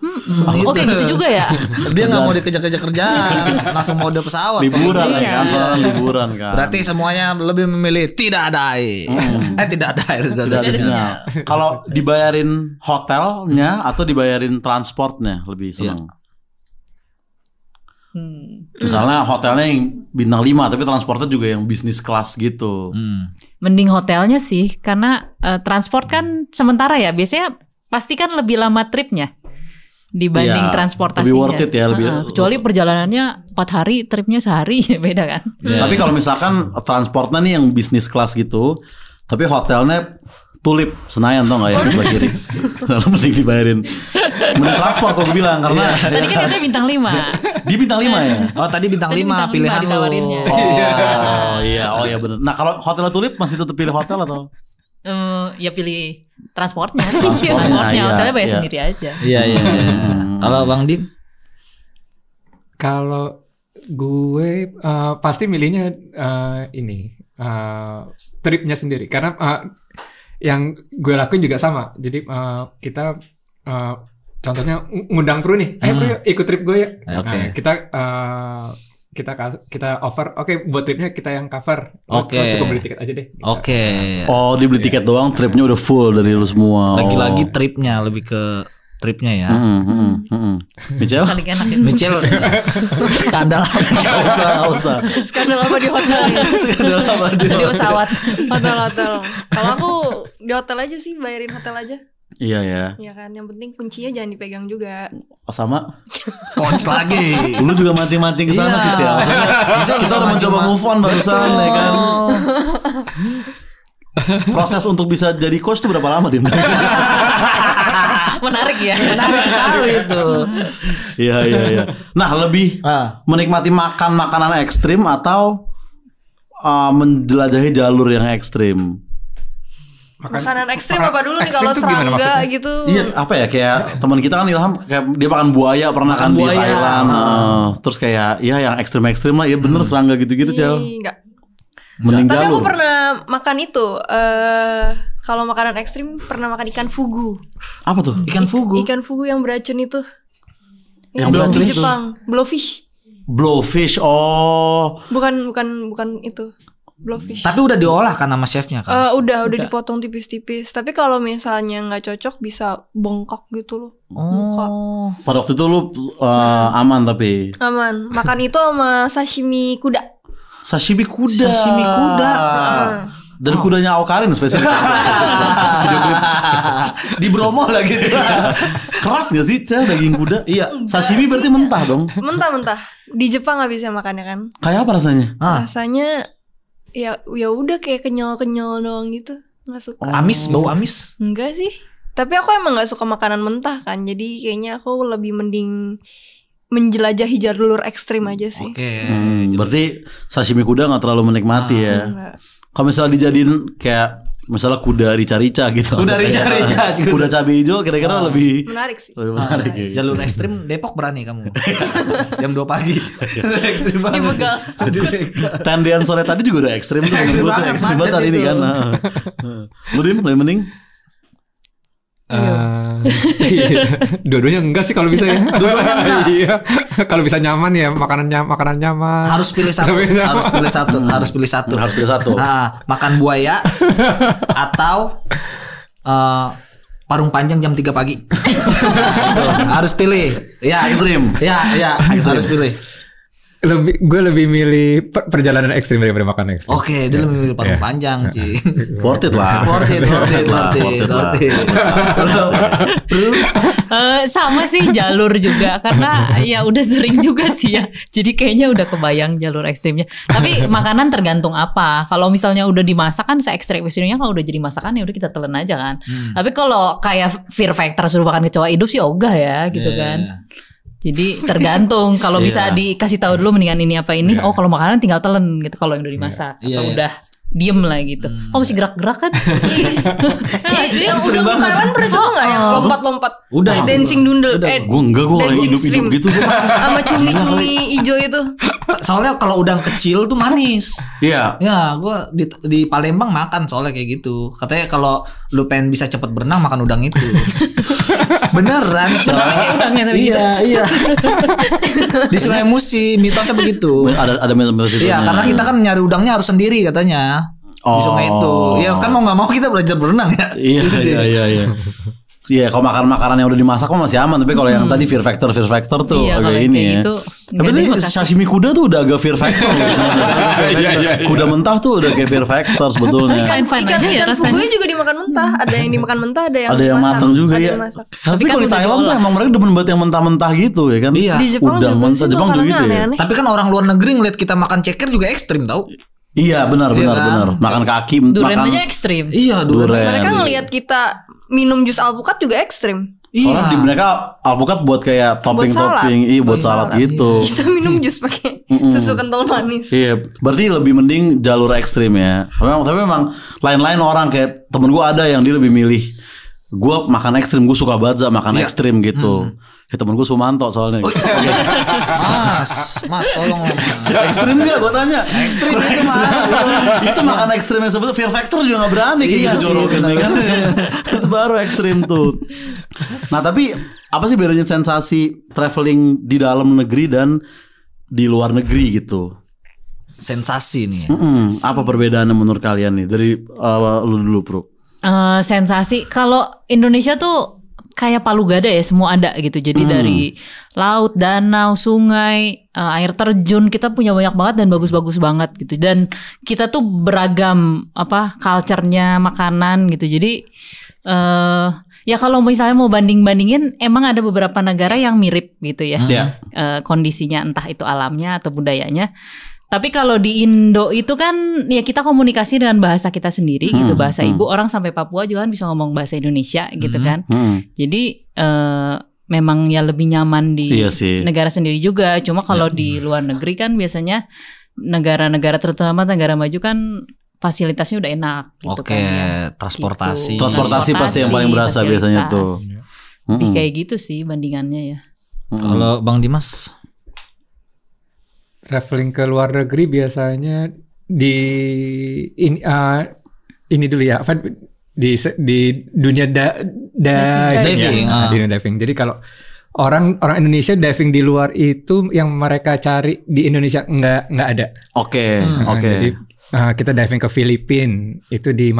Oke gitu juga ya. Dia nggak mau dikejar-kejar kerjaan, langsung mode pesawat. Liburan kan, liburan kan. Berarti semuanya lebih memilih tidak ada air. Tidak ada air, tidak ada sinyal. Kalau dibayarin hotelnya atau dibayarin transportnya lebih senang. Misalnya hotelnya yang bintang 5 tapi transportnya juga yang bisnis kelas gitu. Mending hotelnya sih, karena transport kan sementara ya, biasanya pasti kan lebih lama tripnya dibanding transportasinya. Lebih worth it ya, kecuali perjalanannya 4 hari, tripnya sehari, beda kan. Tapi kalau misalkan transportnya nih yang bisnis kelas gitu, tapi hotelnya Tulip Senayan tau gak ya sebelah kiri. Lalu mending dibayarin. Mending transport kalau gue bilang karena tadi kan katanya bintang 5. Di bintang 5 ya. Oh tadi bintang 5 pilihan lo. Oh iya benar. Nah kalau hotel Tulip masih tetap pilih hotel atau? Ya pilih transportnya. Transportnya hotelnya bayar sendiri aja. Iya. Kalau Bang Dim? Kalau gue pasti milihnya ini tripnya sendiri karena yang gue lakuin juga sama. Jadi kita contohnya ngundang Pru nih, ayo Pru ikut trip gue ya. Nah, kita offer, oke, buat tripnya kita yang cover. Cukup beli tiket aja deh. Gitu. Oh, dibeli tiket doang, tripnya udah full dari lu semua. Lagi-lagi tripnya lebih ke tripnya ya. Michelle? Paling enak ya. Michelle skandal Gak usah. Skandal apa di hotel ya? skandal apa dia? Di pesawat. Hotel. Kalau aku di hotel aja sih, bayarin hotel aja. Iya ya. Ya kan, yang penting kuncinya jangan dipegang juga. Sama. Coach lagi. Lu juga mancing-mancing ke sana Iya. sih, Cel. Maksudnya, kita udah mencoba move on barusan ya kan. Proses untuk bisa jadi coach itu berapa lama, Dim? Menarik ya. Menarik sekali itu. Iya. Nah, lebih menikmati makan makanan ekstrim atau menjelajahi jalur yang ekstrim? Makanan ekstrim apa dulu nih kalau ekstrim tuh gimana serangga maksudnya? gitu? Iya, apa ya, kayak teman kita kan Ilham kayak dia makan buaya pernah kan di buaya. Thailand. Terus kayak ya yang ekstrim-ekstrim lah, ya bener serangga gitu-gitu, Cel. Enggak. Mending Tapi aku jalur. pernah makan itu. Kalau makanan ekstrim pernah makan ikan fugu. Apa tuh? Ikan fugu. Ikan fugu yang beracun itu. Yang Di beracun itu? Jepang, blowfish. Blowfish. Oh. Bukan itu. Blowfish. Tapi udah diolah kan sama chefnya kan. Udah dipotong tipis-tipis. Tapi kalau misalnya nggak cocok bisa bengkak gitu loh. Muka. Pada waktu itu lu aman tapi. Aman. Makan itu sama sashimi kuda. Sashimi kuda. Sashimi kuda. Dan kudanya Awkarin spesifik. Video klip. Di Bromo lagi gitu. Keras gak sih, Cel, daging kuda? Iya. Sashimi berarti mentah dong. Mentah-mentah. Di Jepang nggak bisa makannya kan. Kayak apa rasanya? Rasanya ya udah kayak kenyal-kenyal doang gitu. Nggak suka. Amis, bau amis. Enggak sih. Tapi aku emang nggak suka makanan mentah kan. Jadi kayaknya aku lebih mending menjelajahi jalur ekstrim aja sih. Oke. Berarti sashimi kuda gak terlalu menikmati ya. Enggak. Kalau misalnya dijadiin kayak misalnya kuda rica-rica gitu. Kuda rica-rica. Kuda cabai hijau kira-kira lebih Menarik sih. menarik ya. Jalur ekstrim Depok berani kamu. Jam 2 pagi. ekstrim banget. Dibegal. Tendian sore tadi juga udah ekstrim tuh menurut gue tuh Banget, ekstrim banget macet hari ini itu. kan. Lu Dim, lebih mending Iya. Dua-duanya enggak sih kalau bisa ya. Dua-duanya enggak. Iya. Kalau bisa nyaman ya makanan nyaman. Harus pilih satu. Harus pilih satu. harus pilih satu. Nah, makan buaya atau parung panjang jam 3 pagi. Itu, harus pilih. Ya, Ekstrim. Ya, harus pilih. Gue lebih milih perjalanan ekstrim daripada makanan ekstrim. Oke, dia lebih milih parung panjang, Ci. Worth it lah. Worth it. Sama sih jalur juga karena ya udah sering juga sih ya. Jadi kayaknya udah kebayang jalur ekstrimnya. Tapi makanan tergantung apa. Kalau misalnya udah dimasak kan se-ekstrim-ekstrimnya kalau udah jadi masakan ya udah kita telan aja kan. Tapi kalau kayak Fear Factor suruh makan kecoa hidup sih ogah ya gitu kan. Jadi tergantung kalau bisa dikasih tahu dulu mendingan ini apa ini. Oh kalau makanan tinggal telan gitu kalau yang udah dimasak atau udah diem lah gitu. Oh masih gerak-gerak kan? Jadi yang untuk Thailand pernah coba nggak yang lompat-lompat? Udah. Dancing dundel. Gue enggak, gue orang dancing hidup-hidup stream. gitu. Sama cumi-cumi hijau itu. Soalnya kalau udang kecil tuh manis. Iya. Ya, gue di Palembang makan soalnya kayak gitu. Katanya kalau lu pengen bisa cepet berenang makan udang itu. Beneran, coy. Kayak udangnya tapi gitu. Iya. Di Sungai Musi mitosnya begitu. Ada mitos itu. Iya, karena kita kan nyari udangnya harus sendiri katanya. Di sungai itu. Ya kan mau nggak mau kita belajar berenang ya. Iya. Iya, kalau makan-makanan yang udah dimasak mah masih aman. Tapi kalau yang tadi Fear Factor tuh Iya, agak kalau ini kayak ya. gitu, Tapi nggak tadi ada bekas. sashimi kuda tuh udah agak Fear Factor. Kuda mentah tuh udah kayak Fear Factor sebetulnya. Fine-fine aja ya Ikan rasanya. fugunya juga dimakan mentah. Ada yang dimakan mentah, ada yang Ada yang dimasak. matang juga Ada ya. yang masak. Tapi kan kalau di udah Thailand tuh diolah. emang mereka demen banget yang mentah-mentah gitu ya kan. Iya. Di Jepang Udang juga mentah, sih Jepang juga makanannya gitu ya. aneh-aneh. Tapi kan orang luar negeri ngeliat kita makan ceker juga ekstrim tau. Iya benar. Makan kaki, Durian makan. aja ekstrim. Iya, Durian. Mereka ngelihat kita minum jus alpukat juga ekstrim. Soalnya di mereka alpukat buat kayak topping-topping, salad. buat salad gitu. Kita minum jus pakai susu kental manis. Iya, berarti lebih mending jalur ekstrim ya. Tapi memang lain-lain orang kayak temen gue ada yang dia lebih milih. Gue makan ekstrim, gue suka banget makan ekstrim gitu. Ya temen gue Sumanto soalnya. Mas, tolong. Ekstrim gak gue tanya? Ekstrim itu mas. Itu makan ekstrim yang sebetulnya Fear Factor juga gak berani kayak Iya gitu sih, jorokin benar. kan. Itu baru ekstrim tuh. Nah tapi apa sih bedanya sensasi traveling di dalam negeri dan di luar negeri gitu? Sensasi nih. Apa perbedaannya menurut kalian nih? Dari lu dulu Bro. Sensasi kalau Indonesia tuh kayak Palu Gada ya, semua ada gitu. Jadi dari laut, danau, sungai, air terjun, kita punya banyak banget dan bagus-bagus banget gitu. Dan kita tuh beragam culture-nya, makanan gitu. Jadi ya kalau misalnya mau banding-bandingin, emang ada beberapa negara yang mirip gitu ya. Kondisinya entah itu alamnya atau budayanya. Tapi kalau di Indo itu kan ya kita komunikasi dengan bahasa kita sendiri gitu, bahasa ibu. Orang sampai Papua juga kan bisa ngomong bahasa Indonesia gitu kan. Jadi memang ya lebih nyaman di negara sendiri juga. Cuma kalau di luar negeri kan biasanya negara-negara terutama negara maju kan fasilitasnya udah enak gitu kan ya. Transportasi. Gitu. Transportasi pasti yang paling berasa biasanya tuh. Lebih kayak gitu sih bandingannya ya. Kalau Bang Dimas? Traveling ke luar negeri biasanya ini dulu ya, di dunia diving. Di dunia diving. Jadi kalau orang Indonesia diving di luar itu yang mereka cari di Indonesia nggak ada. Oke. Jadi kita diving ke Filipina, itu di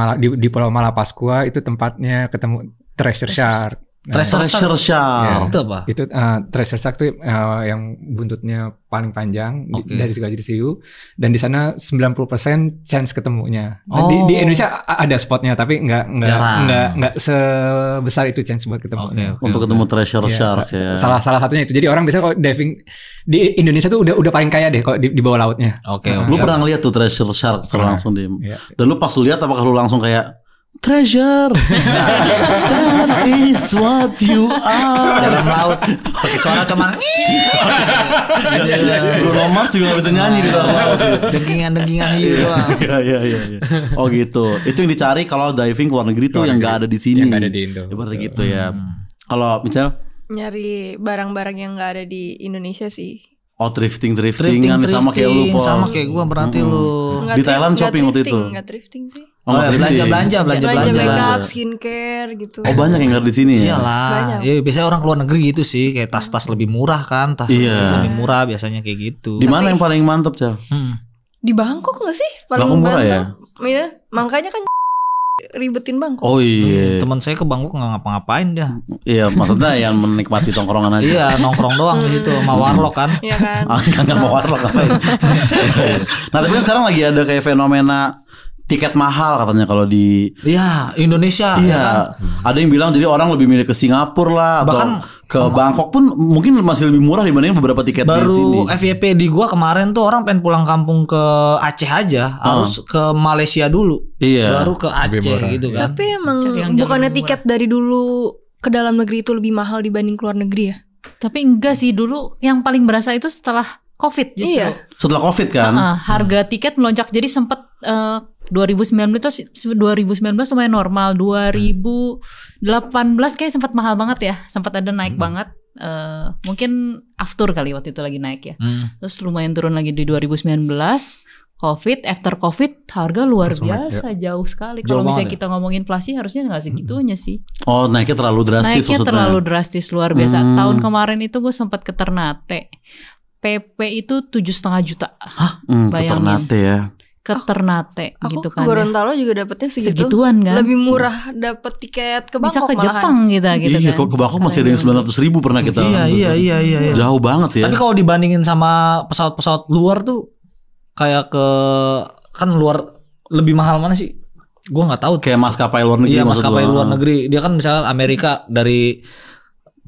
Pulau Malapaskua, itu tempatnya ketemu treasure shark. Treasure shark. Itu apa? Itu treasure shark tuh yang buntutnya paling panjang dari segala jenis hiu, dan di sana 90% chance ketemunya. Nah, di Indonesia ada spotnya, tapi nggak sebesar itu chance buat ketemu. Untuk ketemu treasure shark. Salah satunya itu. Jadi orang biasanya kalau diving di Indonesia tuh udah paling kaya deh kalau di bawah lautnya. Lu pernah ngeliat tuh treasure shark langsung di. Dan lu pas lu lihat apakah lu langsung kayak treasure, that is what you are. Dalam laut, suara cuman Bruno Mars juga gak bisa nyanyi di dalam laut. Dengingan gitu doang. Iya. Oh gitu. Itu yang dicari kalau diving ke luar negeri tuh yang gak ada di sini. Yang gak ada di Indo. Seperti gitu ya. Kalau misalnya nyari barang-barang yang gak ada di Indonesia sih. Oh thriftingan sama kayak lu, Pos. Sama kayak gue berarti lu. Di Thailand shopping waktu itu. Enggak thrifting sih. Belanja Makeup, skincare gitu. Oh banyak yang nggak di sini ya. Iyalah. Ya biasanya orang keluar negeri gitu sih, kayak tas-tas lebih murah kan, tas lebih murah biasanya kayak gitu. Di mana yang paling mantap, Cel? Di Bangkok nggak sih? Paling murah ya? Iya, makanya kan ribetin Bangkok. Oh iya. Teman saya ke Bangkok nggak ngapa-ngapain dia. Iya, maksudnya yang menikmati tongkrongan aja. Iya, nongkrong doang di situ sama warlock kan. Iya kan. Enggak mau warlock ngapain. Nah, tapi kan sekarang lagi ada kayak fenomena tiket mahal katanya kalau di Indonesia. Iya. Kan? Ada yang bilang jadi orang lebih milih ke Singapura lah, bahkan atau ke Bangkok pun mungkin masih lebih murah dibanding beberapa tiket di sini. Baru FYP di gua kemarin tuh orang pengen pulang kampung ke Aceh aja, harus ke Malaysia dulu. Iya. Baru ke Aceh gitu kan. Tapi emang bukannya tiket dari dulu ke dalam negeri itu lebih mahal dibanding ke luar negeri ya? Tapi enggak sih, dulu yang paling berasa itu setelah COVID justru. Iya. Setelah COVID kan. Harga tiket melonjak, jadi sempat 2019 lumayan normal, 2018 kayak sempat mahal banget ya, sempat ada naik banget. Mungkin after kali waktu itu lagi naik ya. Terus lumayan turun lagi di 2019. After COVID harga luar biasa jauh sekali. Kalau misalnya kita ngomongin inflasi harusnya nggak segitunya sih. Oh naiknya terlalu drastis. Naiknya terlalu drastis luar biasa. Tahun kemarin itu gue sempat ke Ternate. PP itu 7,5 juta. Ke Ternate ya. Ke Ternate gitu kan. Aku ke Gorontalo juga dapetnya segitu. Segituan kan. Lebih murah dapet tiket ke Bangkok. Bisa ke Jepang gitu iya, kan. Ke Bangkok masih ada yang 900.000 pernah kita. Iya. Jauh banget ya. Tapi kalau dibandingin sama pesawat-pesawat luar tuh kayak kan luar lebih mahal mana sih? Gua nggak tahu. Kayak maskapai luar negeri. Iya, maskapai luar negeri. Dia kan misalnya Amerika dari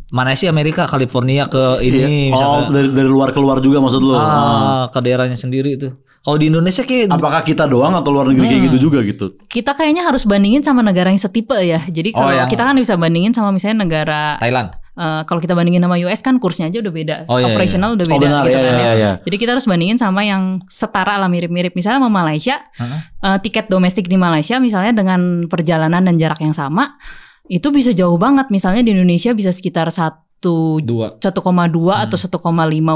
mana sih Amerika, California ke ini. Oh, dari luar keluar juga maksud lo? Ke daerahnya sendiri itu. Kalau di Indonesia kayak apakah kita doang atau luar negeri kayak gitu juga gitu? Kita kayaknya harus bandingin sama negara yang setipe ya. Jadi kalau kita kan bisa bandingin sama misalnya negara Thailand. Kalau kita bandingin sama US kan kursnya aja udah beda, operasional udah beda benar, gitu kan. Iya. Jadi kita harus bandingin sama yang setara lah, mirip-mirip. Misalnya sama Malaysia, tiket domestik di Malaysia misalnya dengan perjalanan dan jarak yang sama, itu bisa jauh banget. Misalnya di Indonesia bisa sekitar 1,2 atau 1,5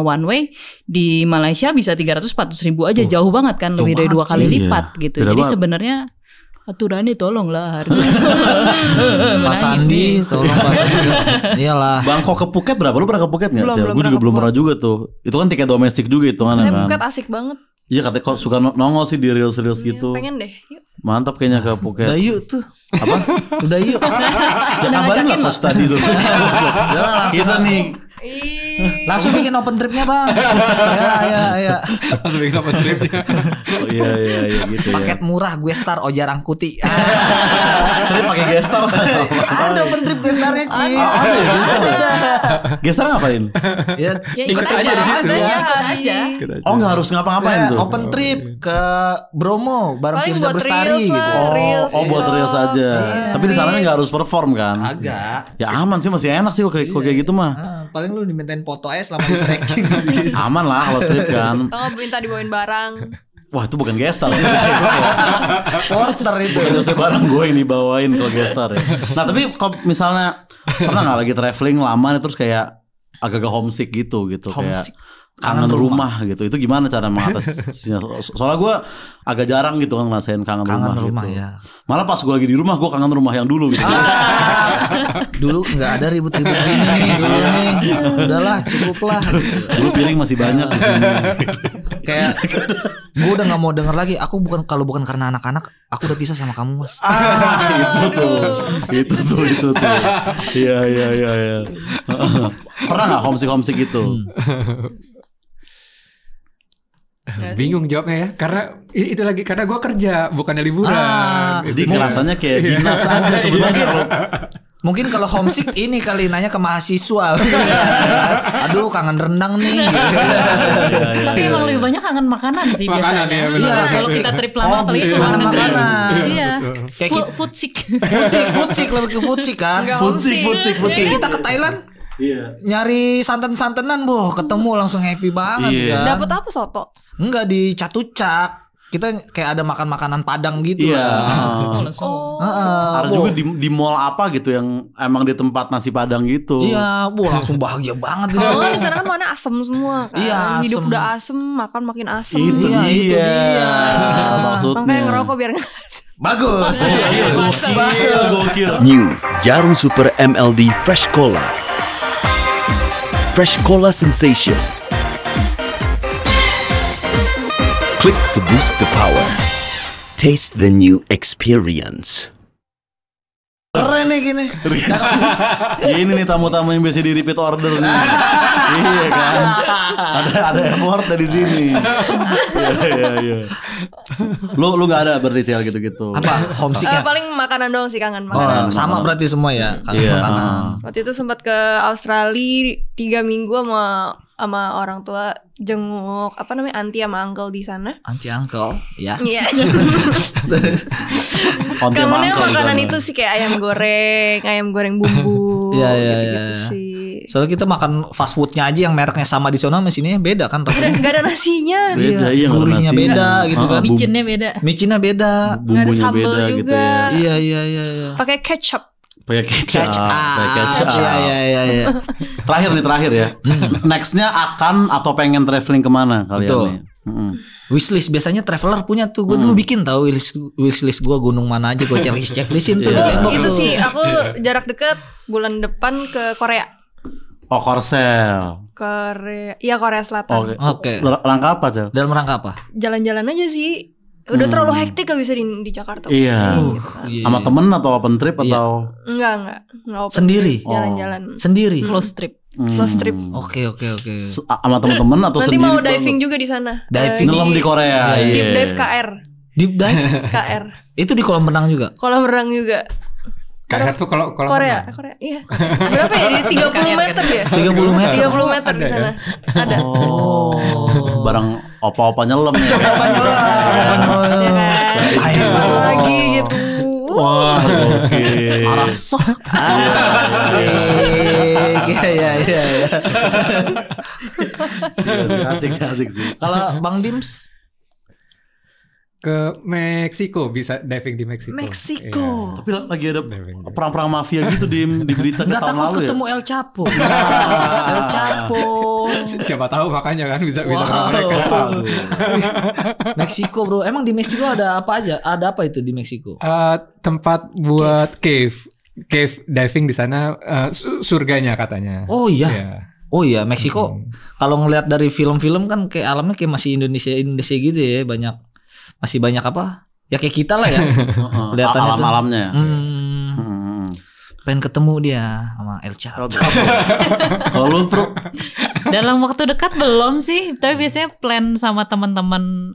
one way, di Malaysia bisa 300-400 ribu aja, jauh banget kan, lebih dari 2 kali lipat gitu. Jadi sebenarnya aturannya tolonglah harga. Mas Andi, tolong Mas Andi. Iyalah. Bangkok ke Phuket berapa? Lu pernah ke Phuket nggak? Belum Gue juga belum pernah juga tuh. Itu kan tiket domestik juga itu kan. Phuket asik banget. Iya katanya kok suka nongol sih di reels gitu. Pengen deh. Yuk. Mantap kayaknya ke Phuket. Udah yuk tuh. Apa? Udah yuk. Kabarin lah coach tadi tuh. Kita nih Langsung bikin open tripnya bang. Ya. Langsung bikin open tripnya. Oh iya gitu ya. Paket murah gue star Oja Rangkuti. Tadi pakai gestar. Ada open trip gestarnya Ci. Gestar ngapain? Ya ikut aja di situ. Ikut aja. Oh nggak harus ngapa-ngapain tuh. Open trip ke Bromo bareng Paling Firza buat Bestari reels gitu. lah, reels buat gitu. reels aja. Tapi di sananya nggak harus perform kan? Agak. Ya aman sih, masih enak sih kalau kayak gitu mah. Paling lu dimintain foto aja selama di trekking. Aman lah kalau trip kan. Atau minta dibawain barang. Wah itu bukan gestar. Porter itu. Bukan barang gue yang dibawain kalau gestar ya. Nah tapi kalau misalnya pernah nggak lagi traveling lama nih terus kayak agak-agak homesick gitu Homesick. kayak kangen rumah gitu. Itu gimana cara mengatasinya? Soalnya gue agak jarang gitu kan ngerasain kangen rumah gitu. Ya. Malah pas gue lagi di rumah gue kangen rumah yang dulu gitu. Dulu nggak ada ribut-ribut gini nih dulu nih. Udahlah cukup lah. Dulu piring masih banyak di sini. Kayak gue udah nggak mau denger lagi. Aku kalau bukan karena anak-anak, aku udah pisah sama kamu mas. Itu tuh. Iya. Pernah nggak homesick gitu? Bingung jawabnya ya, karena itu lagi karena gue kerja bukannya liburan. Jadi rasanya kayak dinas aja sebenarnya. Mungkin kalau homesick ini kali nanya ke mahasiswa. Aduh kangen rendang nih. Tapi emang lebih banyak kangen makanan sih Makanan, biasanya. ya, benar. Iya, kalau kita trip lama apalagi gitu. ke luar negeri. Makanan. Iya. Kayak Food sick. food sick lebih ke food sick kan. Enggak homesick. Kayak kita ke Thailand. Iya. Nyari santan-santanan ketemu langsung happy banget kan. Dapat apa soto? Enggak di Catucak. Kita kayak ada makan makanan Padang gitu lah. Ada juga di mall apa gitu yang emang di tempat nasi Padang gitu. Iya, langsung bahagia banget. Kalau kan di sana kan mana asem semua kan. Iya, Hidup asem. udah asem, makan makin asem. Itu Iya, dia. Maksudnya. Makanya ngerokok biar nggak asem. Bagus. Gokil. New Jarum Super MLD Fresh Cola. Fresh Cola Sensation. Click to boost the power. Taste the new experience. Keren nih gini. Ya ini nih tamu-tamu yang biasa di repeat order nih. Iya kan. Ada effort dari sini. Iya. Lu enggak ada berarti gitu-gitu. Apa homesicknya? Paling makanan doang sih kangen Oh, makanan. sama berarti semua ya. Kangen Iya. makanan. Waktu itu sempat ke Australia 3 minggu sama orang tua, jenguk anti sama uncle di sana. Anti uncle, ya. Iya. Konten Kangennya mangkal di makanan sana. itu sih kayak ayam goreng bumbu, Iya. gitu-gitu sih. Soalnya kita makan fast foodnya aja yang mereknya sama di sana sama sini beda kan rasanya. Gak ada nasinya, Beda, iya, nggak ada gurihnya nasi. beda gitu kan. Micinnya beda. Micinnya beda. nggak ada Bumbunya sambal beda juga. gitu ya. Iya. Pakai kecap. Pakai kecap. Iya. Terakhir ya. Nextnya akan atau pengen traveling kemana kalian Betul. nih? Wishlist biasanya traveler punya tuh. Gue dulu bikin tahu wishlist gue gunung mana aja gue checklistin tuh. di tembok Itu tuh. sih aku jarak dekat bulan depan ke Korea. Oh, Korsel. Iya Korea Selatan. Oke. Rangka apa, Cel? Dalam rangka apa? Jalan-jalan aja sih. Udah terlalu hektik gak bisa di Jakarta. Iya. Pusing gitu kan. Sama temen atau open trip atau Enggak open. Sendiri? Jalan-jalan. Sendiri. Close trip. Close trip. Oke. sama temen-temen atau Nanti sendiri? mau diving juga di sana. Diving. Nyelam di Korea. Deep Iya. dive KR. Deep dive. KR. Itu di kolam renang juga. Kolam renang juga. Kayak tuh kalau Korea. Iya. Berapa ya? Di 30 meter ya? 30 meter. 30 meter di sana. Ada. Oh. Barang opa-opa nyelam ya. Ya kan? Ayo. Lagi gitu. Wah, oke. Arasok. Iya. Asik sih. Kalau Bang Dims ke Meksiko, bisa diving di Meksiko. Meksiko. Iya. Tapi lagi ada perang-perang mafia gitu di berita Nggak tahun takut lalu ya. ketemu El Chapo. El Chapo. Siapa tahu makanya kan bisa sama mereka. Meksiko bro. Emang di Meksiko ada apa aja? Ada apa itu di Meksiko? Tempat buat cave diving di sana, surganya katanya. Oh iya. Iya. Oh iya, Meksiko. Kalau ngelihat dari film-film kan kayak alamnya kayak masih Indonesia gitu ya, masih banyak apa? Ya kayak kita lah ya. Kelihatannya tuh. Alam-alamnya. Pengen ketemu dia sama El Chapo. Kalau lu Bro? Dalam waktu dekat belum sih, tapi biasanya plan sama teman-teman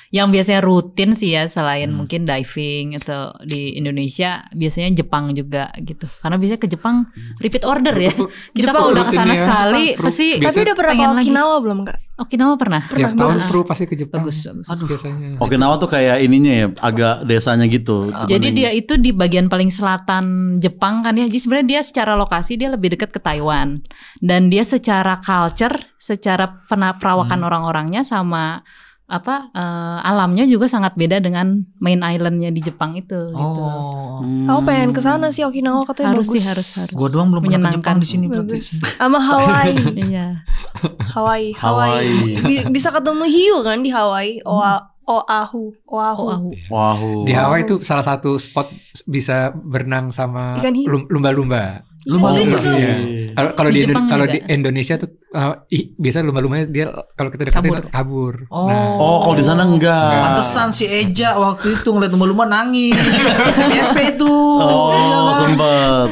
yang biasanya rutin sih ya, selain mungkin diving atau di Indonesia biasanya Jepang juga gitu. Karena biasanya ke Jepang repeat order ya. Kita mah udah kesana sekali pasti. Tapi udah pernah ke Okinawa belum Kak? Okinawa pernah. Tiap tahun Pru pasti ke Jepang. Bagus. Biasanya. Okinawa tuh kayak ininya ya, agak desanya gitu. Jadi dia itu di bagian paling selatan Jepang kan ya. Jadi sebenarnya dia secara lokasi dia lebih dekat ke Taiwan. Dan dia secara culture, secara perawakan orang-orangnya sama alamnya juga sangat beda dengan main islandnya di Jepang itu. Gitu. Aku pengen ke sana sih, Okinawa katanya Harus bagus. sih harus. Gua doang belum pernah ke Jepang di sini berarti. Sama Hawaii. Iya. Hawaii. Bisa ketemu hiu kan di Hawaii. Oahu. Di Hawaii itu salah satu spot bisa berenang sama Ikan hiu. lumba-lumba. Lumba-lumba juga. Iya. Kalau Di di Jepang di juga. Indonesia tuh biasa lumba-lumbanya dia kalau kita deketin kabur. Oh, kalau di sana enggak. Pantesan si Eja waktu itu ngeliat lumba-lumba nangis. Pepe itu. Oh, sempet.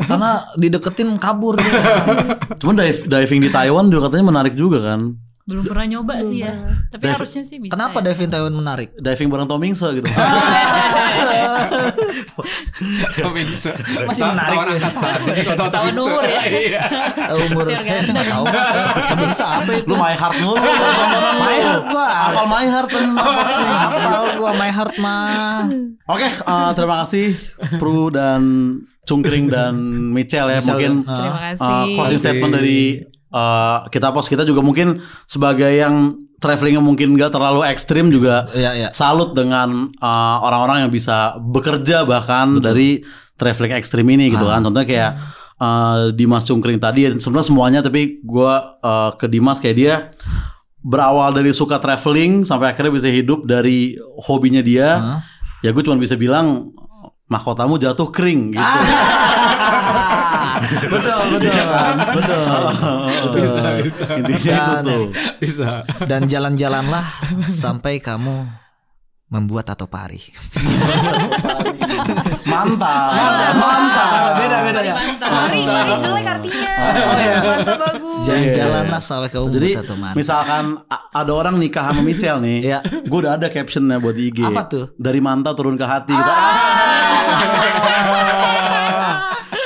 Karena dideketin kabur dia. Cuman diving di Taiwan juga katanya menarik juga kan. Belum pernah nyoba sih ya. Tapi harusnya sih bisa. Kenapa ya. diving Taiwan menarik? Diving bareng Tom Mingse gitu. Masih menarik. Tahun umur ya. Umur saya sih nggak tahu mas. Temen siapa itu? Lu My Heart mulu. My Heart gua. Hafal My Heart kan. Hafal gua My Heart mah. Oke, terima kasih Pru dan Cungkring dan Michelle ya. Mungkin Terima kasih. closing statement dari kita juga mungkin sebagai yang travelingnya mungkin gak terlalu ekstrim juga Iya. salut dengan orang-orang yang bisa bekerja bahkan dari traveling ekstrim ini gitu kan. Contohnya kayak Dimas Cungkring tadi ya, sebenarnya semuanya, tapi gue ke Dimas kayak dia berawal dari suka traveling sampai akhirnya bisa hidup dari hobinya dia. Ya gue cuma bisa bilang mahkotamu jatuh kering gitu. Betul. Intinya itu tuh. Bisa. Dan jalan-jalanlah sampai kamu membuat tato pari. Mantap. Beda ya. Mari jelek artinya. Mantap bagus. Jalan-jalanlah sampai kamu Jadi membuat tato pari. misalkan ada orang nikah sama Michelle nih, Iya. gue udah ada captionnya buat di IG. Apa tuh? Dari manta turun ke hati gitu.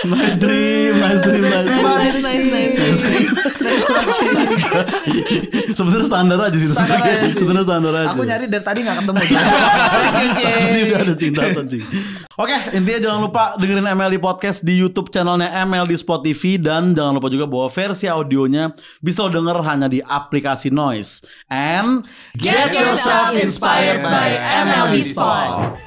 Nice dream. Sebenarnya standar aja sih. Sebenarnya standar aja. Aku nyari dari tadi nggak ketemu. Tadi udah ada cinta anjing. Oke, intinya jangan lupa dengerin MLD Podcast di YouTube channelnya MLD Spot TV, dan jangan lupa juga bahwa versi audionya bisa lo denger hanya di aplikasi Noise. And Get yourself inspired by MLD Spot.